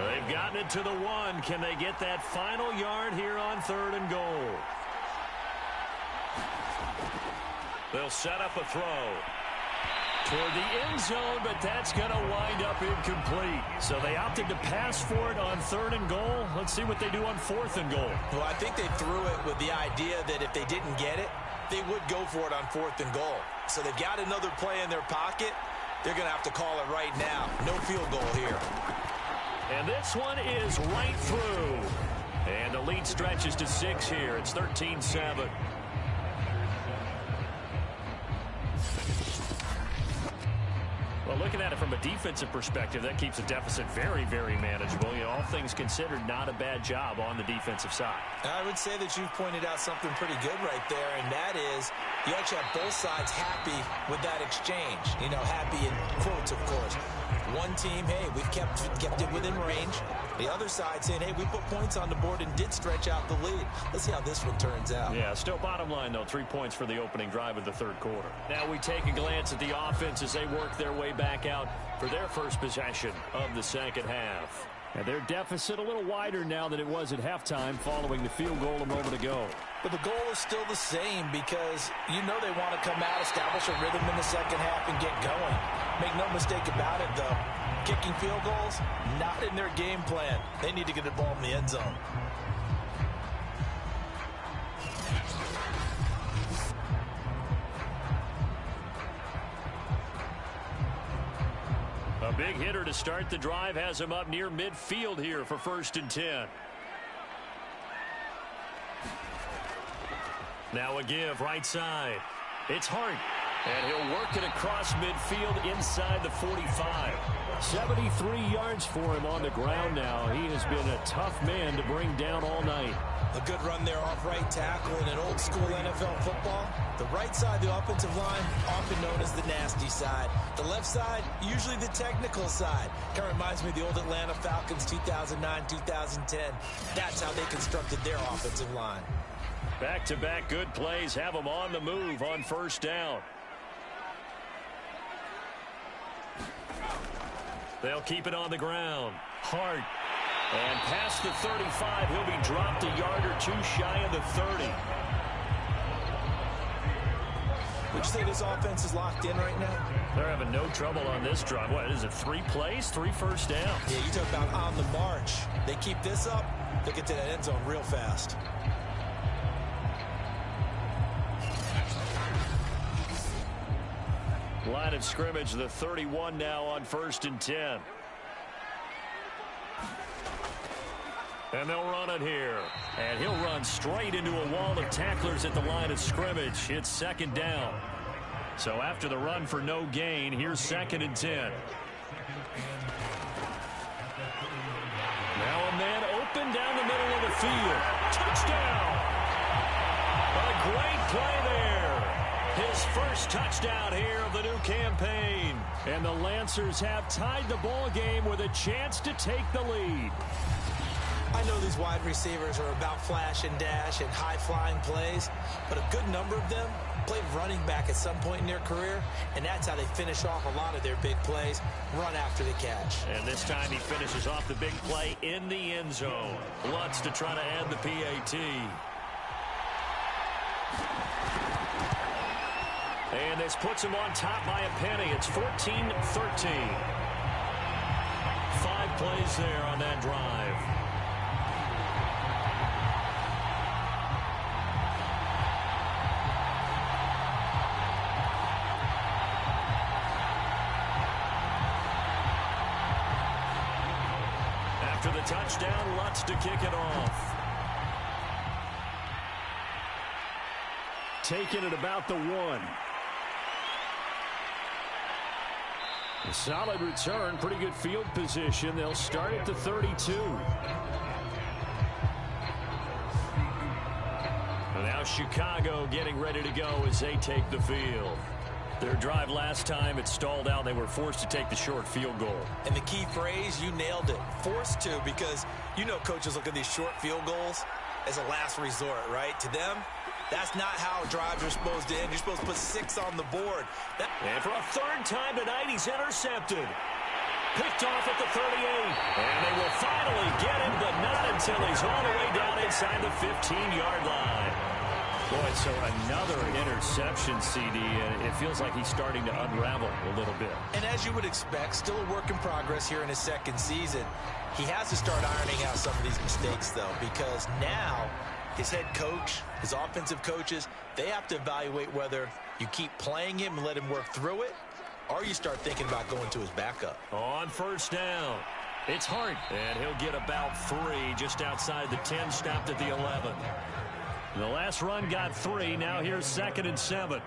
They've gotten it to the 1. Can they get that final yard here on 3rd and goal? They'll set up a throw toward the end zone, but that's going to wind up incomplete. So they opted to pass for it on 3rd and goal. Let's see what they do on 4th and goal. Well, I think they threw it with the idea that if they didn't get it, they would go for it on 4th and goal. So they've got another play in their pocket. They're going to have to call it right now. No field goal here. And this one is right through. And the lead stretches to 6 here. It's 13-7. Well, looking at it from a defensive perspective, that keeps the deficit very, very manageable. You know, all things considered, not a bad job on the defensive side. I would say that you've pointed out something pretty good right there, and that is you actually have both sides happy with that exchange. You know, happy in quotes, of course. One team, hey, we've kept it within range. The other side saying, hey, we put points on the board and did stretch out the lead. Let's see how this one turns out. Yeah, still bottom line, though, 3 points for the opening drive of the third quarter. Now we take a glance at the offense as they work their way back out for their first possession of the second half. And their deficit a little wider now than it was at halftime following the field goal a moment ago. But the goal is still the same because you know they want to come out, establish a rhythm in the second half, and get going. Make no mistake about it, though. Kicking field goals, not in their game plan. They need to get the ball in the end zone. A big hitter to start the drive has him up near midfield here for 1st and 10. Now a give right side. It's Hart. And he'll work it across midfield inside the 45. 73 yards for him on the ground now. He has been a tough man to bring down all night. A good run there off right tackle in an old school NFL football. The right side, the offensive line, often known as the nasty side. The left side, usually the technical side. Kind of reminds me of the old Atlanta Falcons 2009-2010. That's how they constructed their offensive line. Back-to-back good plays have them on the move on 1st down. They'll keep it on the ground. Hart. And past the 35, he'll be dropped a yard or two shy of the 30. Would you say this offense is locked in right now? They're having no trouble on this drive. What is it, 3 plays, 3 first downs? Yeah, you talk about on the march. They keep this up, they'll get to that end zone real fast. Line of scrimmage, the 31 now on 1st and 10. And they'll run it here. And he'll run straight into a wall of tacklers at the line of scrimmage. It's 2nd down. So after the run for no gain, here's 2nd and 10. Now a man open down the middle of the field. Touchdown! A great play there. His first touchdown here of the new campaign. And the Lancers have tied the ball game with a chance to take the lead. I know these wide receivers are about flash and dash and high-flying plays, but a good number of them played running back at some point in their career, and that's how they finish off a lot of their big plays, run after the catch. And this time he finishes off the big play in the end zone. Lutz to try to add the PAT. And this puts him on top by a penny. It's 14-13. 5 plays there on that drive. After the touchdown, Lutz to kick it off. Taking it about the 1. A solid return, pretty good field position. They'll start at the 32. And now Chicago getting ready to go as they take the field. Their drive last time, it stalled out. They were forced to take the short field goal. And the key phrase, you nailed it. Forced to, because you know coaches look at these short field goals as a last resort, right? To them, that's not how drives are supposed to end. You're supposed to put 6 on the board. And for a 3rd time tonight, he's intercepted. Picked off at the 38. And they will finally get him, but not until he's all the way down inside the 15-yard line. Boy, so another interception, CD, and it feels like he's starting to unravel a little bit. And as you would expect, still a work in progress here in his 2nd season. He has to start ironing out some of these mistakes, though, because now his head coach, his offensive coaches, they have to evaluate whether You keep playing him and let him work through it, or you start thinking about going to his backup. On first down, it's Hart, and he'll get about 3 just outside the 10, stopped at the 11. The last run got 3. Now here's 2nd and 7.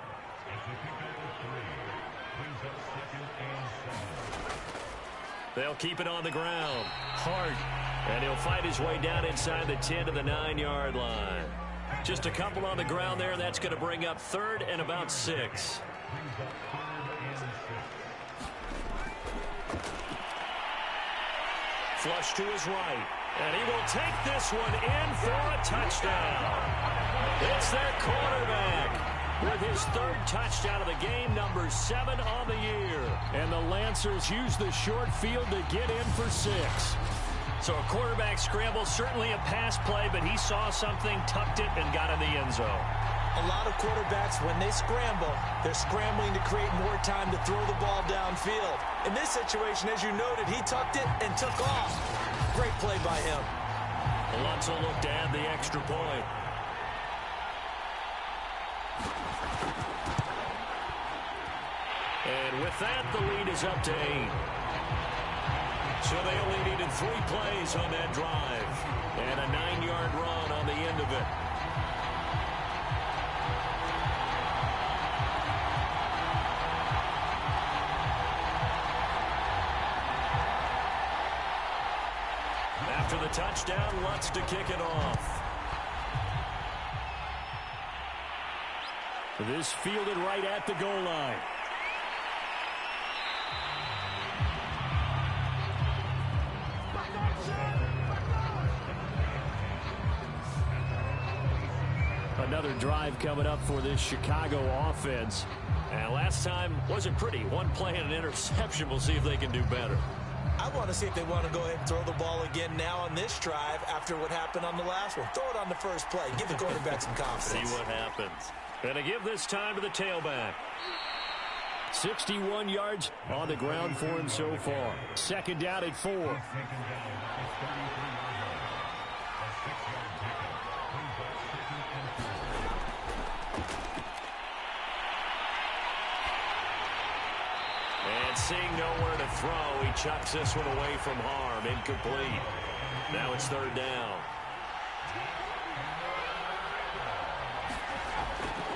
They'll keep it on the ground. Hart, and he'll fight his way down inside the 10 to the 9-yard line. Just a couple on the ground there. That's going to bring up 3rd and about 6. Flush to his right. And he will take this one in for a touchdown. It's their quarterback with his 3rd touchdown of the game, number 7 on the year. And the Lancers use the short field to get in for 6. So a quarterback scramble, certainly a pass play, but he saw something, tucked it, and got in the end zone. A lot of quarterbacks, when they scramble, they're scrambling to create more time to throw the ball downfield. In this situation, as you noted, he tucked it and took off. Great play by him. Lutz will look to add the extra point. And with that, the lead is up to 8. So they only needed 3 plays on that drive. And a 9-yard run on the end of it. After the touchdown, Lutz to kick it off. This fielded right at the goal line. Another drive coming up for this Chicago offense. And last time wasn't pretty. 1 play and an interception. We'll see if they can do better. I want to see if they want to go ahead and throw the ball again now on this drive after what happened on the last one. Throw it on the first play. Give the quarterback some confidence. See what happens. And to give this time to the tailback. 61 yards on the ground for him so far. 2nd down at 4. And seeing nowhere to throw, he chucks this one away from harm. Incomplete. Now it's 3rd down.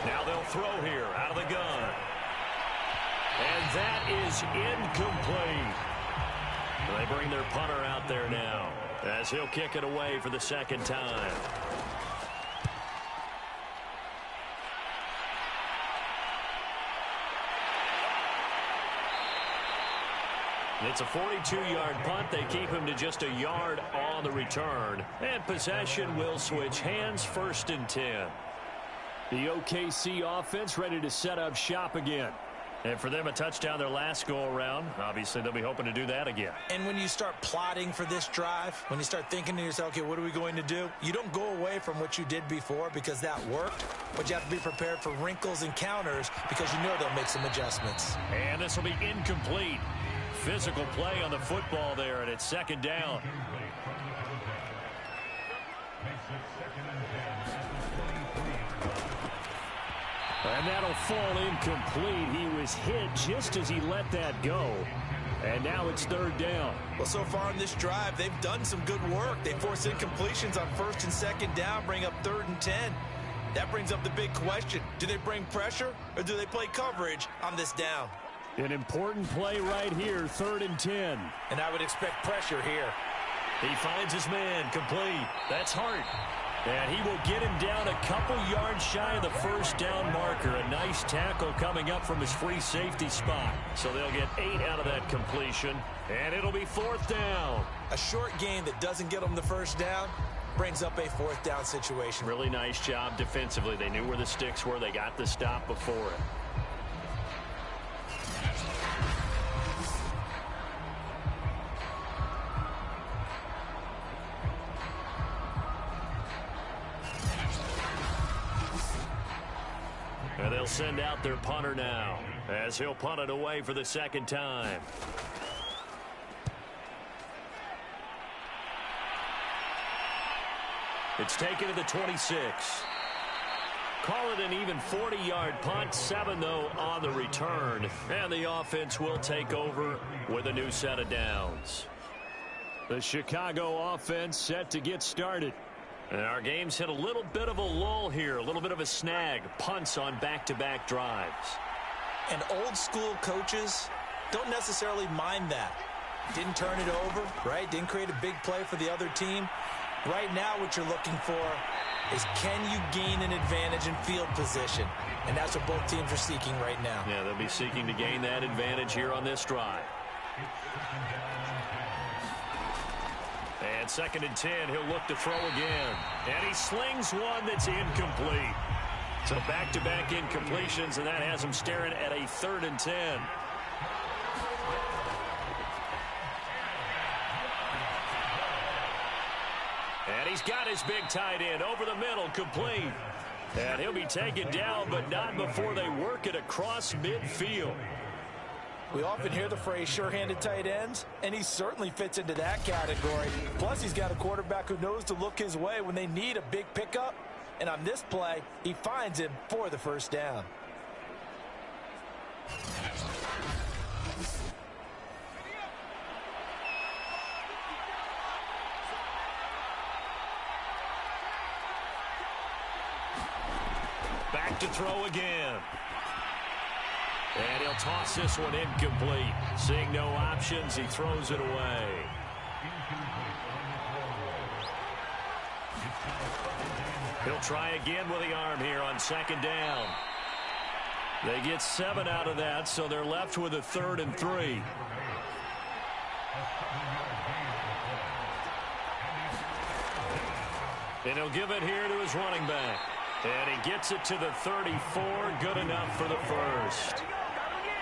Now they'll throw here out of the gun. And that is incomplete. They bring their punter out there now as he'll kick it away for the 2nd time. It's a 42-yard punt. They keep him to just a yard on the return. And possession will switch hands, 1st and 10. The OKC offense ready to set up shop again. And for them, a touchdown their last go-around. Obviously, they'll be hoping to do that again. And when you start plotting for this drive, when you start thinking to yourself, okay, what are we going to do? You don't go away from what you did before because that worked. But you have to be prepared for wrinkles and counters because you know they'll make some adjustments. And this will be incomplete. Physical play on the football there, and it's 2nd down. And that'll fall incomplete. He was hit just as he let that go. And now it's 3rd down. Well, so far in this drive, they've done some good work. They force incompletions on 1st and 2nd down, bring up 3rd and 10. That brings up the big question. Do they bring pressure or do they play coverage on this down? An important play right here, 3rd and 10. And I would expect pressure here. He finds his man, complete. That's Hart. And he will get him down a couple yards shy of the 1st down marker. A nice tackle coming up from his free safety spot. So they'll get 8 out of that completion. And it'll be 4th down. A short game that doesn't get them the 1st down brings up a 4th down situation. Really nice job defensively. They knew where the sticks were. They got the stop before it. And they'll send out their punter now as he'll punt it away for the 2nd time. It's taken to the 26. Call it an even 40-yard punt, 7 though on the return. And the offense will take over with a new set of downs. The Chicago offense set to get started. And our game's hit a little bit of a lull here, a little bit of a snag. Punts on back-to-back drives. And old school coaches don't necessarily mind that. Didn't turn it over, right? Didn't create a big play for the other team. Right now what you're looking for is, can you gain an advantage in field position? And that's what both teams are seeking right now. Yeah, they'll be seeking to gain that advantage here on this drive. And 2nd and 10, he'll look to throw again. And he slings one that's incomplete. So back-to-back incompletions, and that has him staring at a 3rd and 10. And he's got his big tight end over the middle, complete. And he'll be taken down, but not before they work it across midfield. We often hear the phrase sure-handed tight ends, and he certainly fits into that category. Plus, he's got a quarterback who knows to look his way when they need a big pickup. And on this play, he finds him for the first down. Back to throw again. And he'll toss this one incomplete. Seeing no options, he throws it away. He'll try again with the arm here on 2nd down. They get 7 out of that, so they're left with a 3rd and 3. And he'll give it here to his running back. And he gets it to the 34. Good enough for the first.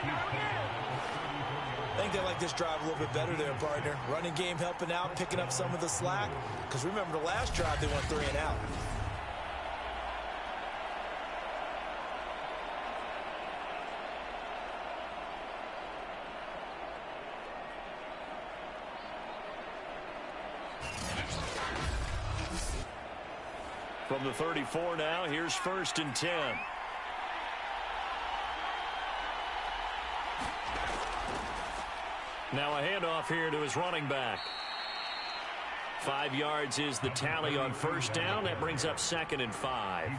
I think they like this drive a little bit better there, partner. Running game helping out, picking up some of the slack. Because remember, the last drive, they went 3 and out. From the 34 now, here's 1st and 10. Now a handoff here to his running back. 5 yards is the tally on 1st down. That brings up 2nd and 5.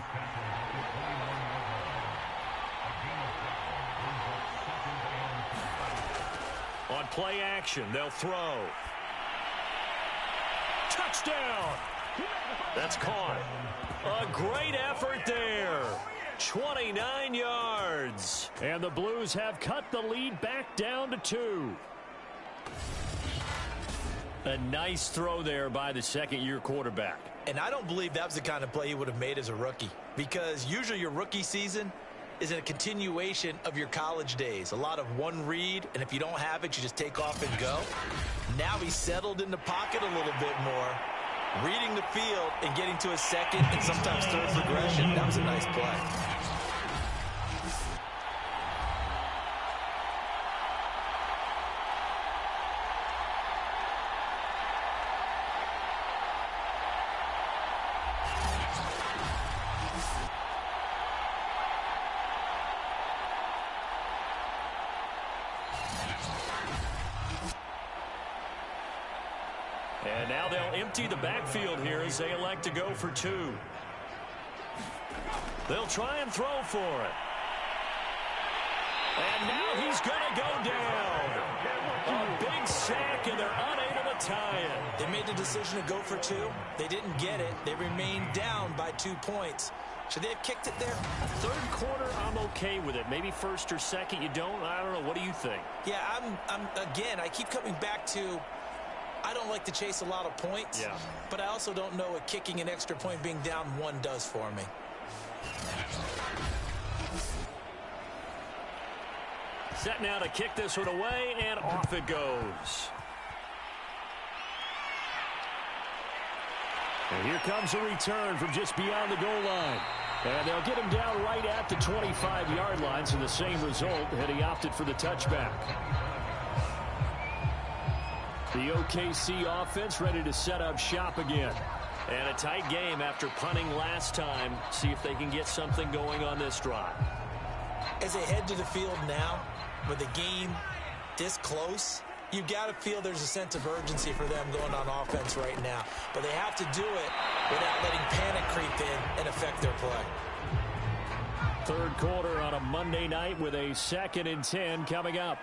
On play action, they'll throw. Touchdown! That's caught. A great effort there. 29 yards. And the Blues have cut the lead back down to 2. A nice throw there by the 2nd-year quarterback. And I don't believe that was the kind of play he would have made as a rookie. Because usually your rookie season is a continuation of your college days. A lot of one read, and if you don't have it, you just take off and go. Now he's settled in the pocket a little bit more, reading the field and getting to a 2nd and sometimes 3rd progression. That was a nice play. And now they'll empty the backfield here as they elect to go for 2. They'll try and throw for it. And now he's going to go down. A big sack, and they're unable to tie it. They made the decision to go for 2. They didn't get it. They remained down by 2 points. Should they have kicked it there? 3rd quarter, I'm okay with it. Maybe 1st or 2nd, you don't. I don't know. What do you think? Yeah, again, I keep coming back to, I don't like to chase a lot of points, but I also don't know what kicking an extra point being down 1 does for me. Set now to kick this one away, and off it goes. And here comes a return from just beyond the goal line. And they'll get him down right at the 25-yard line, so the same result, and he opted for the touchback. The OKC offense ready to set up shop again. And a tight game after punting last time. See if they can get something going on this drive. As they head to the field now, with the game this close, you've got to feel there's a sense of urgency for them going on offense right now. But they have to do it without letting panic creep in and affect their play. Third quarter on a Monday night with a 2nd and 10 coming up.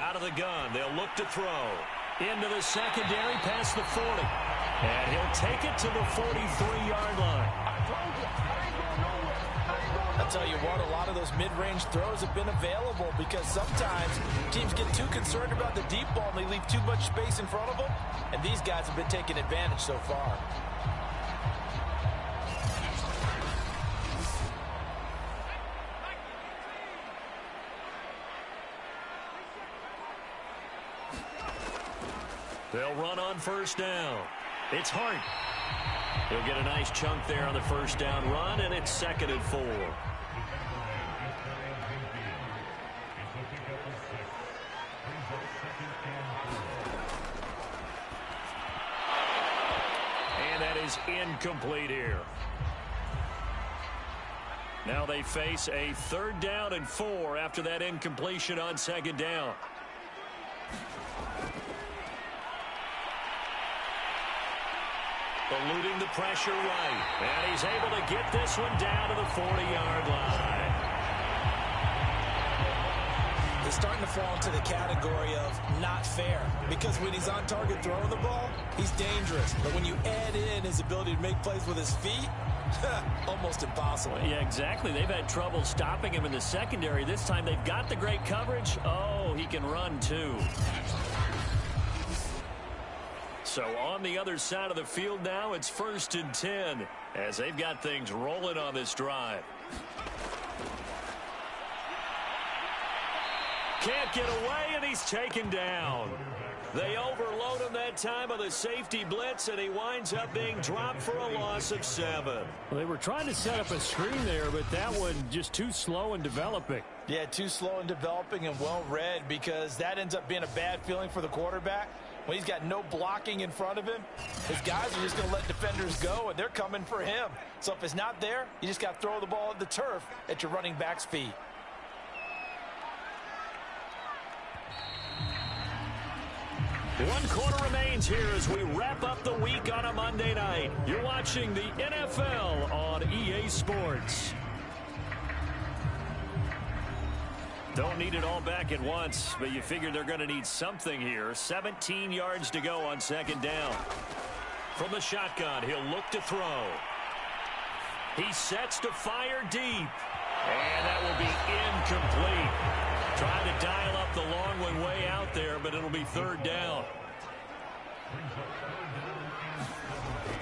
Out of the gun, they'll look to throw. Into the secondary, past the 40. And he'll take it to the 43-yard line. I'll tell you what, a lot of those mid-range throws have been available because sometimes teams get too concerned about the deep ball and they leave too much space in front of them. And these guys have been taking advantage so far. They'll run on first down. It's Hart. He'll get a nice chunk there on the first down run, and it's 2nd and 4. And that is incomplete here. Now they face a 3rd down and 4 after that incompletion on 2nd down. Eluding the pressure right. And he's able to get this one down to the 40-yard line. He's starting to fall into the category of not fair. Because when he's on target throwing the ball, he's dangerous. But when you add in his ability to make plays with his feet, almost impossible. Yeah, exactly. They've had trouble stopping him in the secondary. This time they've got the great coverage. Oh, he can run too. So on the other side of the field now, it's 1st and 10 as they've got things rolling on this drive. Can't get away, and he's taken down. They overload him that time of the safety blitz, and he winds up being dropped for a loss of 7. Well, they were trying to set up a screen there, but that one just too slow in developing. Yeah, too slow in developing and well read, because that ends up being a bad feeling for the quarterback. When he's got no blocking in front of him, his guys are just going to let defenders go, and they're coming for him. So if it's not there, you just got to throw the ball at the turf at your running back's feet. One quarter remains here as we wrap up the week on a Monday night. You're watching the NFL on EA Sports. Don't need it all back at once, but you figure they're going to need something here. 17 yards to go on 2nd down. From the shotgun, he'll look to throw. He sets to fire deep. And that will be incomplete. Trying to dial up the long one way out there, but it'll be 3rd down.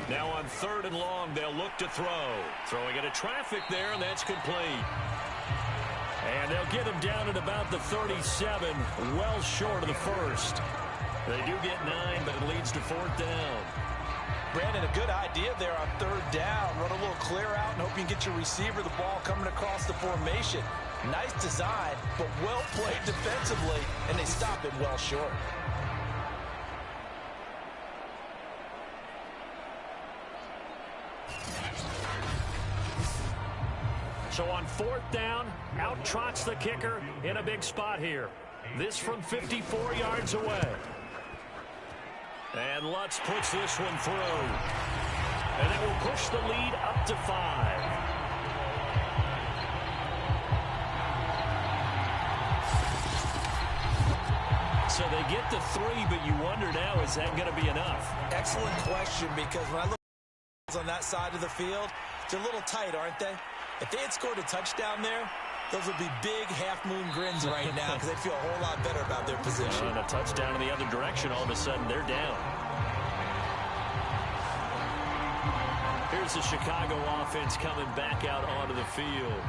Now on 3rd and long, they'll look to throw. Throwing into traffic there, and that's complete. And they'll get him down at about the 37, well short of the 1st. They do get 9, but it leads to 4th down. Brandon, a good idea there on 3rd down. Run a little clear out and hope you can get your receiver the ball coming across the formation. Nice design, but well played defensively, and they stop him well short. So on 4th down, out trots the kicker in a big spot here. This from 54 yards away. And Lutz puts this one through. And it will push the lead up to 5. So they get to 3, but you wonder now, is that going to be enough? Excellent question, because when I look on that side of the field, they're a little tight, aren't they? If they had scored a touchdown there, those would be big half-moon grins right now because they feel a whole lot better about their position. And a touchdown in the other direction, all of a sudden they're down. Here's the Chicago offense coming back out onto the field.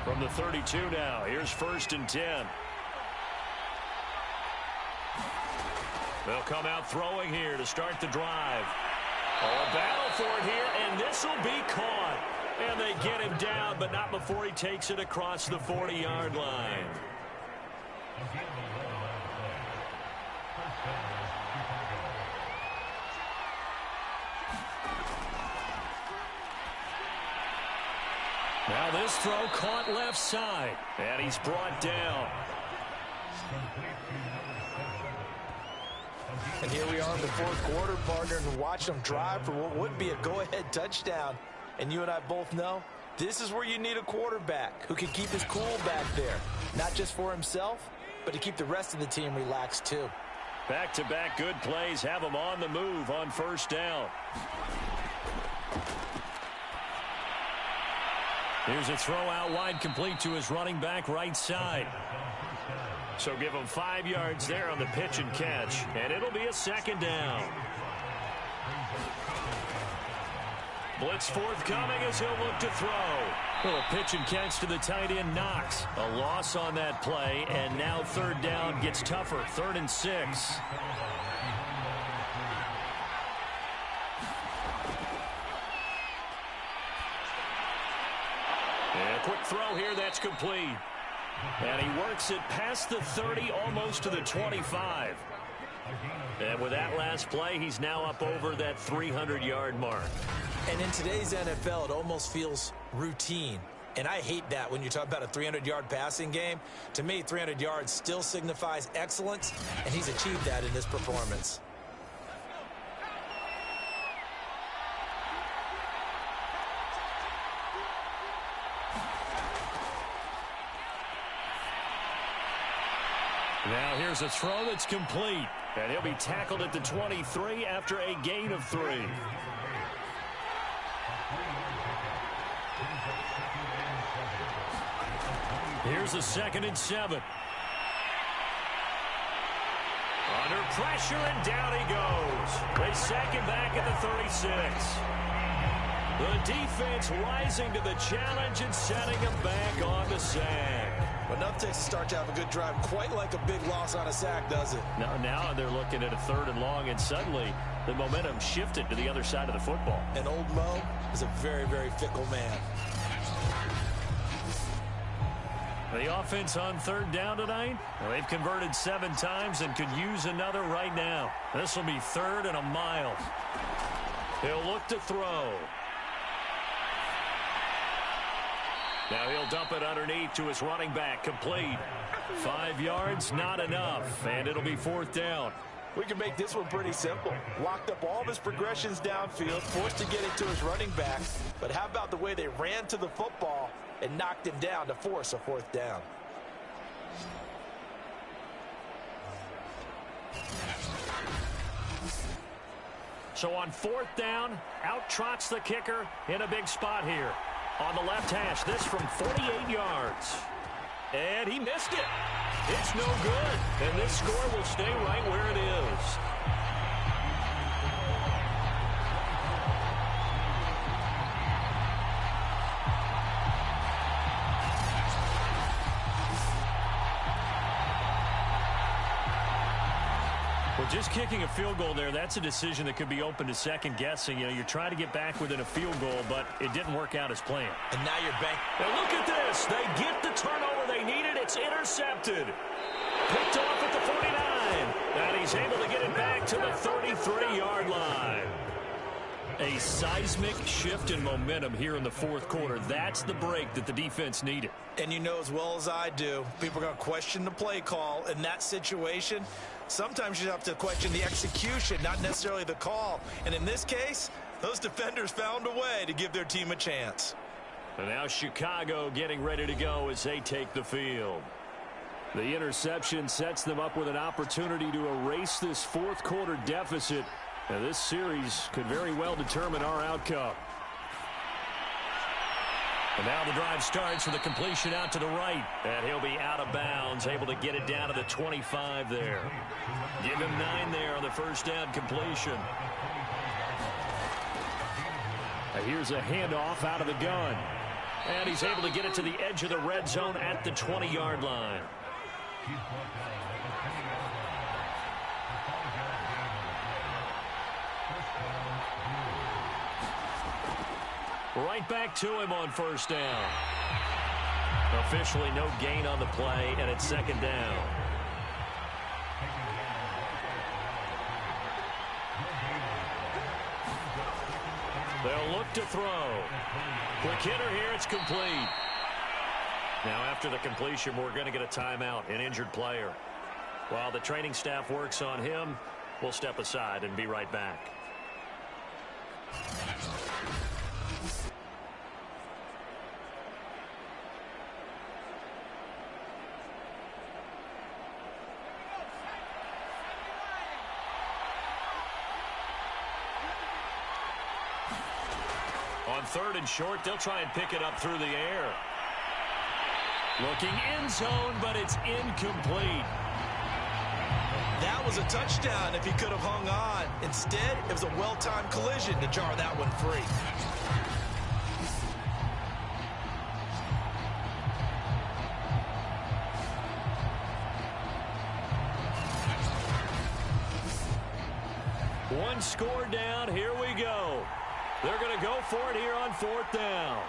From the 32 now, here's 1st and 10. They'll come out throwing here to start the drive. Oh, a battle for it here, and this will be caught. And they get him down, but not before he takes it across the 40-yard line. Now this throw caught left side, and he's brought down. And here we are in the fourth quarter, partner, and watch them drive for what would be a go-ahead touchdown. And you and I both know this is where you need a quarterback who can keep his cool back there, not just for himself, but to keep the rest of the team relaxed too. Back-to-back good plays have him on the move on first down. Here's a throw out wide, complete to his running back right side. So give him 5 yards there on the pitch and catch, and it'll be a second down. Blitz forthcoming as he'll look to throw. Little pitch and catch to the tight end, Knox. A loss on that play, and now third down gets tougher. 3rd and 6. And a quick throw here, that's complete. And he works it past the 30, almost to the 25. And with that last play, he's now up over that 300-yard mark. And in today's NFL, it almost feels routine. And I hate that when you talk about a 300-yard passing game. To me, 300 yards still signifies excellence, and he's achieved that in this performance. Now here's a throw that's complete. And he'll be tackled at the 23 after a gain of 3. Here's a 2nd and 7. Under pressure, and down he goes. They sack him back at the 36. The defense rising to the challenge and setting him back on the sack. But enough takes to start to have a good drive, quite like a big loss on a sack, does it? Now they're looking at a 3rd and long, and suddenly the momentum shifted to the other side of the football. And old Mo is a very, very fickle man. The offense on 3rd down tonight, well, they've converted 7 times and could use another right now. This will be 3rd and a mile. He'll look to throw. Now he'll dump it underneath to his running back, complete. 5 yards, not enough, and it'll be 4th down. We can make this one pretty simple. Locked up all of his progressions downfield, forced to get it to his running back. But how about the way they ran to the football and knocked him down to force a 4th down? So on 4th down, out trots the kicker in a big spot here. On the left hash, this from 48 yards. And he missed it. It's no good. And this score will stay right where it is. Well, just kicking a field goal there, that's a decision that could be open to second guessing. You know, you're trying to get back within a field goal, but it didn't work out as planned. And now you're back. Now look at this. They get the turnover they needed. It's intercepted. Picked off at the 49. And he's able to get it back to the 33-yard line. A seismic shift in momentum here in the 4th quarter. That's the break that the defense needed. And you know as well as I do, people are going to question the play call in that situation. Sometimes you have to question the execution, not necessarily the call. And in this case, those defenders found a way to give their team a chance. And now Chicago getting ready to go as they take the field. The interception sets them up with an opportunity to erase this 4th quarter deficit. Now this series could very well determine our outcome. And now the drive starts with a completion out to the right. And he'll be out of bounds, able to get it down to the 25 there. Give him 9 there on the first down completion. Now here's a handoff out of the gun. And he's able to get it to the edge of the red zone at the 20-yard line. Right back to him on first down. Officially no gain on the play, and it's second down. They'll look to throw. Quick hitter here, it's complete. Now after the completion, we're going to get a timeout, an injured player. While the training staff works on him, we'll step aside and be right back. On third and short, they'll try and pick it up through the air. Looking end zone, but it's incomplete. That was a touchdown if he could have hung on. Instead, it was a well-timed collision to jar that one free. One score down. Here we go. They're going to go for it here on fourth down.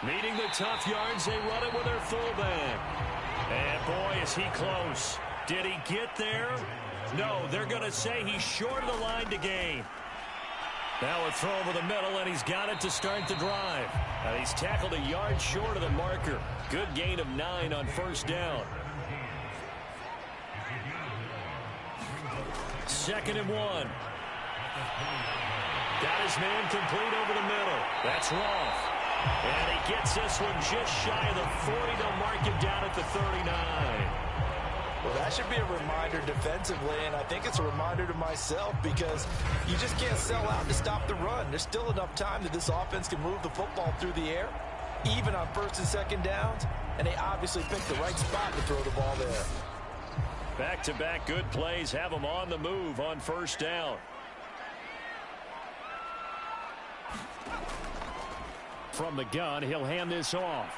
Needing the tough yards, they run it with their fullback. And boy, is he close. Did he get there? No, they're going to say he's short of the line to gain. Now a throw over the middle, and he's got it to start the drive. And he's tackled a yard short of the marker. Good gain of 9 on first down. Second and 1. Got his man complete over the middle. That's Roth. And he gets this one just shy of the 40. They'll mark him down at the 39. Well, that should be a reminder defensively, and I think it's a reminder to myself because you just can't sell out to stop the run. There's still enough time that this offense can move the football through the air, even on first and second downs, and they obviously picked the right spot to throw the ball there. Back-to-back good plays have them on the move on first down. From the gun, he'll hand this off.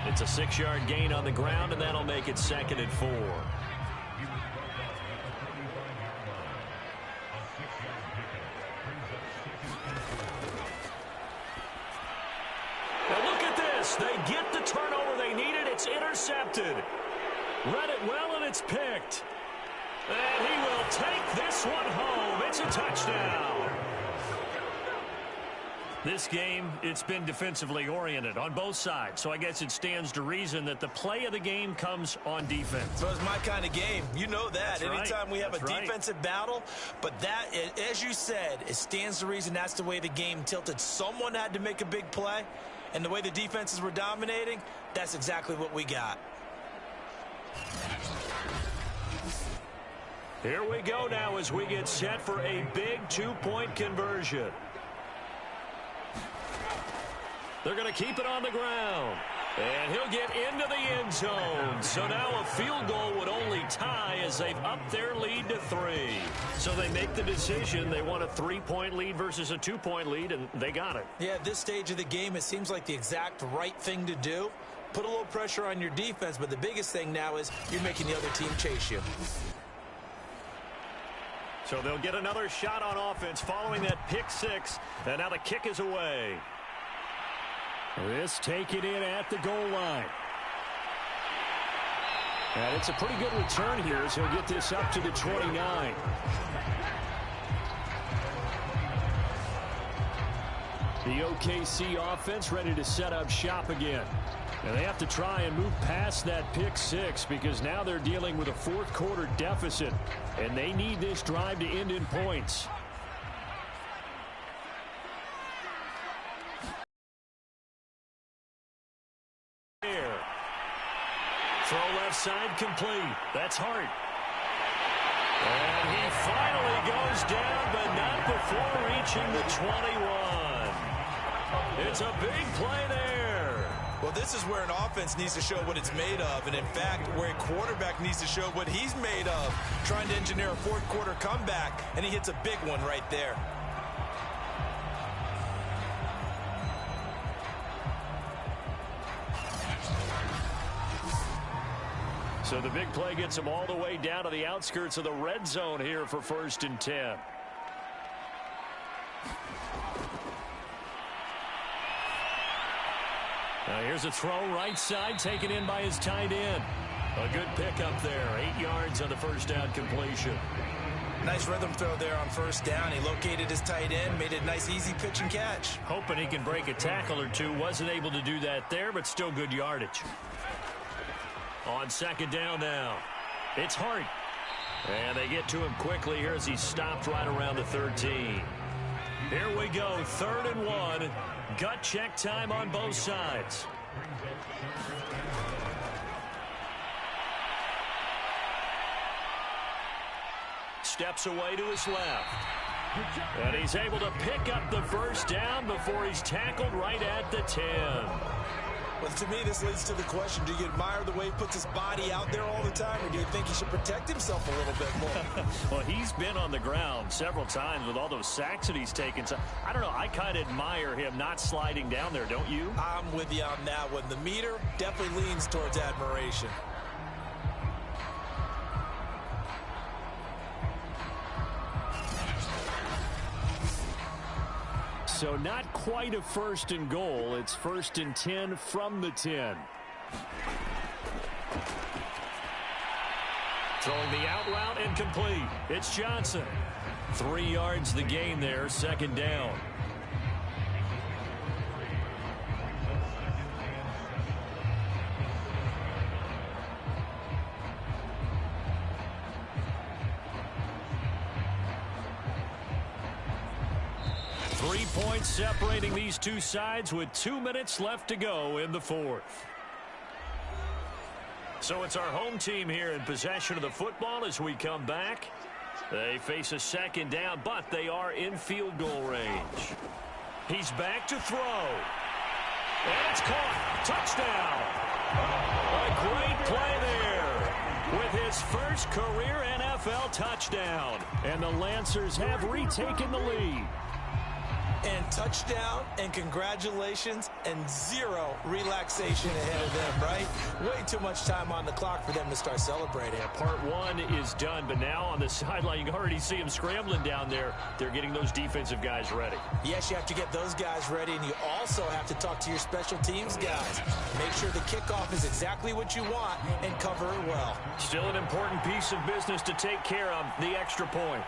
It's a 6-yard gain on the ground, and that'll make it second and 4. Now look at this. They get the turnover they needed. It's intercepted. Read it well, and it's picked. And he will take this one home. It's a touchdown. This game, it's been defensively oriented on both sides, so I guess it stands to reason that the play of the game comes on defense. So it's my kind of game. You know that. That's Anytime right. we have That's a right. defensive battle, but that, as you said, it stands to reason that's the way the game tilted. Someone had to make a big play, and the way the defenses were dominating, that's exactly what we got. Here we go now as we get set for a big 2-point conversion. They're going to keep it on the ground. And he'll get into the end zone. So now a field goal would only tie as they've upped their lead to 3. So they make the decision. They want a 3-point lead versus a 2-point lead, and they got it. Yeah, at this stage of the game, it seems like the exact right thing to do. Put a little pressure on your defense, but the biggest thing now is you're making the other team chase you. So they'll get another shot on offense following that pick 6. And now the kick is away. This taken in at the goal line. And it's a pretty good return here as he'll get this up to the 29. The OKC offense ready to set up shop again. And they have to try and move past that pick 6 because now they're dealing with a fourth-quarter deficit. And they need this drive to end in points. Throw left side complete. That's Hart. And he finally goes down, but not before reaching the 21. It's a big play there. Well, this is where an offense needs to show what it's made of, and in fact, where a quarterback needs to show what he's made of, trying to engineer a fourth-quarter comeback, and he hits a big one right there. So the big play gets him all the way down to the outskirts of the red zone here for 1st and 10. Now here's a throw right side taken in by his tight end. A good pickup there. 8 yards on the first down completion. Nice rhythm throw there on first down. He located his tight end, made it a nice easy pitch and catch. Hoping he can break a tackle or two. Wasn't able to do that there, but still good yardage. On second down now, it's Hart. And they get to him quickly here as he stopped right around the 13. Here we go, 3rd and 1. Gut check time on both sides. Steps away to his left. And he's able to pick up the first down before he's tackled right at the 10. Well, to me, this leads to the question, do you admire the way he puts his body out there all the time, or do you think he should protect himself a little bit more? Well, he's been on the ground several times with all those sacks that he's taken. So, I don't know, I kind of admire him not sliding down there, don't you? I'm with you on that one. The meter definitely leans towards admiration. So not quite a 1st and goal. It's 1st and 10 from the 10. Throwing the out route and complete. It's Johnson. 3 yards the gain there, 2nd down. Points separating these two sides with 2 minutes left to go in the 4th. So it's our home team here in possession of the football as we come back. They face a 2nd down, but they are in field goal range. He's back to throw. And it's caught. Touchdown. A great play there with his first career NFL touchdown. And the Lancers have retaken the lead. And touchdown, and congratulations, and 0 relaxation ahead of them, right? Way too much time on the clock for them to start celebrating. Yeah, part 1 is done, but now on the sideline, you can already see them scrambling down there. They're getting those defensive guys ready. Yes, you have to get those guys ready, and you also have to talk to your special teams guys. Make sure the kickoff is exactly what you want and cover it well. Still an important piece of business to take care of, the extra point.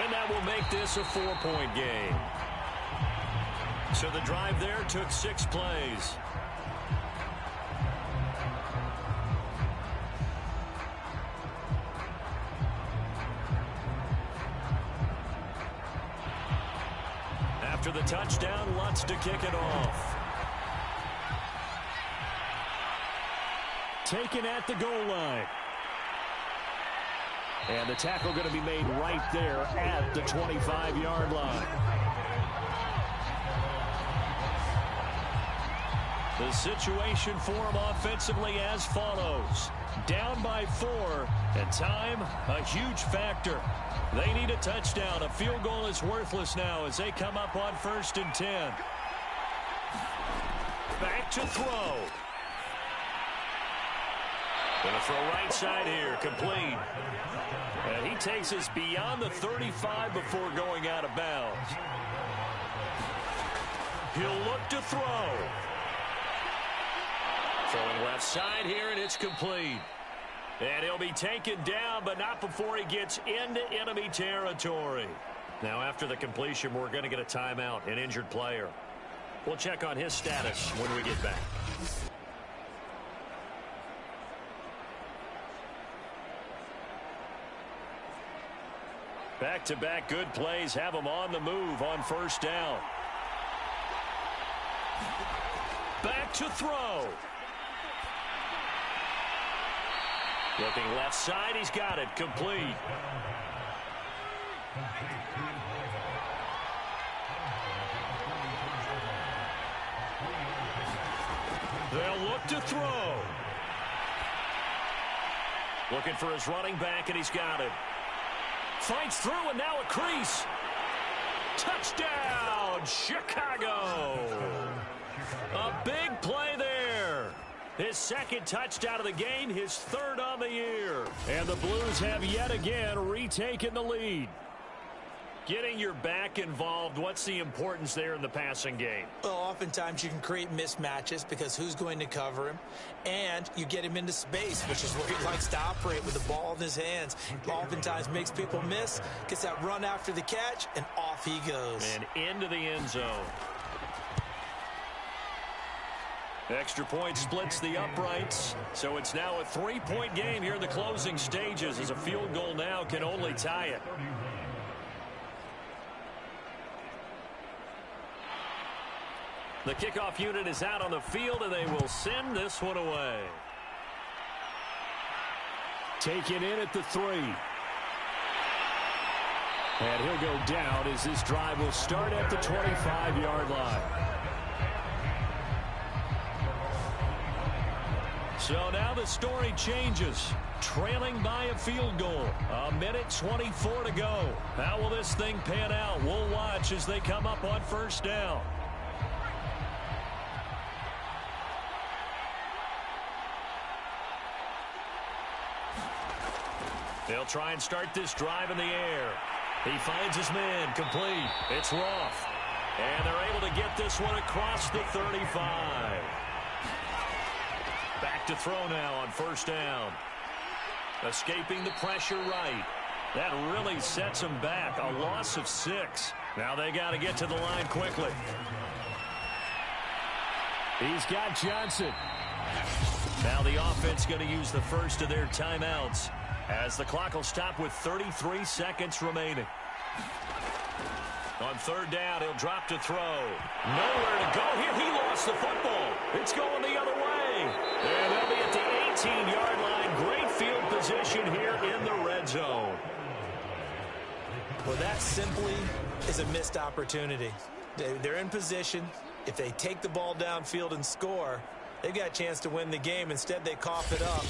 And that will make this a 4-point game. So the drive there took 6 plays. After the touchdown, Lutz to kick it off. Taken at the goal line. And the tackle going to be made right there at the 25-yard line. The situation for him offensively as follows. Down by 4, and time a huge factor. They need a touchdown. A field goal is worthless now as they come up on 1st and 10. Back to throw. Going to throw right side here, complete. And he takes us beyond the 35 before going out of bounds. He'll look to throw. Throwing left side here, and it's complete. And he'll be taken down, but not before he gets into enemy territory. Now, after the completion, we're going to get a timeout, an injured player. We'll check on his status when we get back. Back-to-back good plays have him on the move on 1st down. Back to throw. Looking left side, he's got it, complete. They'll look to throw. Looking for his running back, and he's got it. Fights through, and now a crease. Touchdown, Chicago. A big play there. His 2nd touchdown of the game, his 3rd on the year. And the Blues have yet again retaken the lead. Getting your back involved, what's the importance there in the passing game? Well, oftentimes you can create mismatches because who's going to cover him, and you get him into space, which is where he likes to operate with the ball in his hands. Oftentimes makes people miss, gets that run after the catch, and off he goes. And into the end zone. Extra point splits the uprights, so it's now a 3-point game here in the closing stages as a field goal now can only tie it. The kickoff unit is out on the field, and they will send this one away. Taken in at the 3. And he'll go down as this drive will start at the 25-yard line. So now the story changes. Trailing by a field goal. 1:24 to go. How will this thing pan out? We'll watch as they come up on first down. They'll try and start this drive in the air. He finds his man, complete. It's Roth. And they're able to get this one across the 35. Back to throw now on first down. Escaping the pressure right. That really sets him back. A loss of 6. Now they got to get to the line quickly. He's got Johnson. Now the offense going to use the first of their timeouts, as the clock will stop with 33 seconds remaining. On third down, he'll drop to throw. Nowhere to go here. He lost the football. It's going the other way. And they'll be at the 18-yard line. Great field position here in the red zone. Well, that simply is a missed opportunity. They're in position. If they take the ball downfield and score, they've got a chance to win the game. Instead, they cough it up.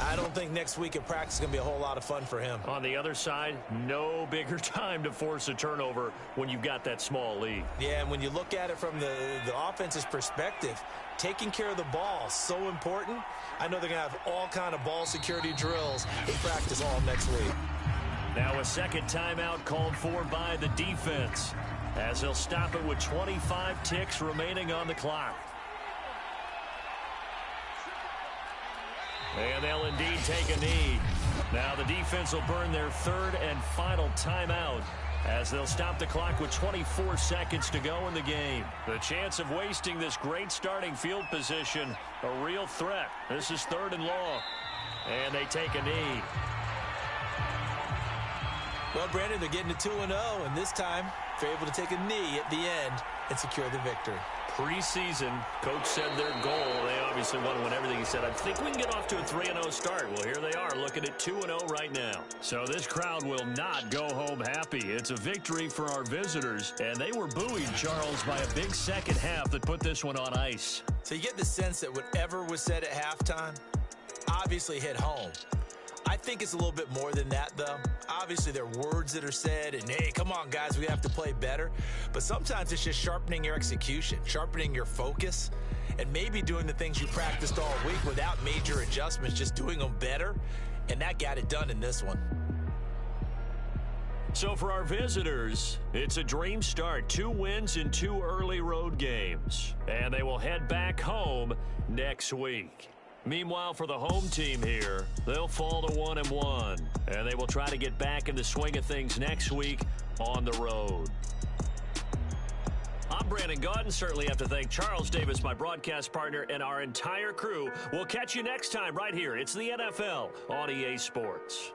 I don't think next week at practice is going to be a whole lot of fun for him. On the other side, no bigger time to force a turnover when you've got that small lead. Yeah, and when you look at it from the offense's perspective, taking care of the ball is so important. I know they're going to have all kind of ball security drills in practice all next week. Now a second timeout called for by the defense, as they'll stop it with 25 ticks remaining on the clock. And they'll indeed take a knee. Now the defense will burn their third and final timeout, as they'll stop the clock with 24 seconds to go in the game. The chance of wasting this great starting field position, a real threat. This is third and long. And they take a knee. Well, Brandon, they're getting to 2-0, and this time they're able to take a knee at the end and secure the victory. Preseason, coach said their goal, they obviously want to win everything. He said, I think we can get off to a 3-0 start. Well, here they are looking at 2-0 right now. So this crowd will not go home happy. It's a victory for our visitors, and they were buoyed, Charles, by a big second half that put this one on ice. So you get the sense that whatever was said at halftime obviously hit home. I think it's a little bit more than that, though. Obviously, there are words that are said, and, hey, come on, guys, we have to play better. But sometimes it's just sharpening your execution, sharpening your focus, and maybe doing the things you practiced all week without major adjustments, just doing them better, and that got it done in this one. So for our visitors, it's a dream start. 2 wins in 2 early road games, and they will head back home next week. Meanwhile, for the home team here, they'll fall to 1-1, and they will try to get back in the swing of things next week on the road. I'm Brandon Gaudin. Certainly have to thank Charles Davis, my broadcast partner, and our entire crew. We'll catch you next time right here. It's the NFL on EA Sports.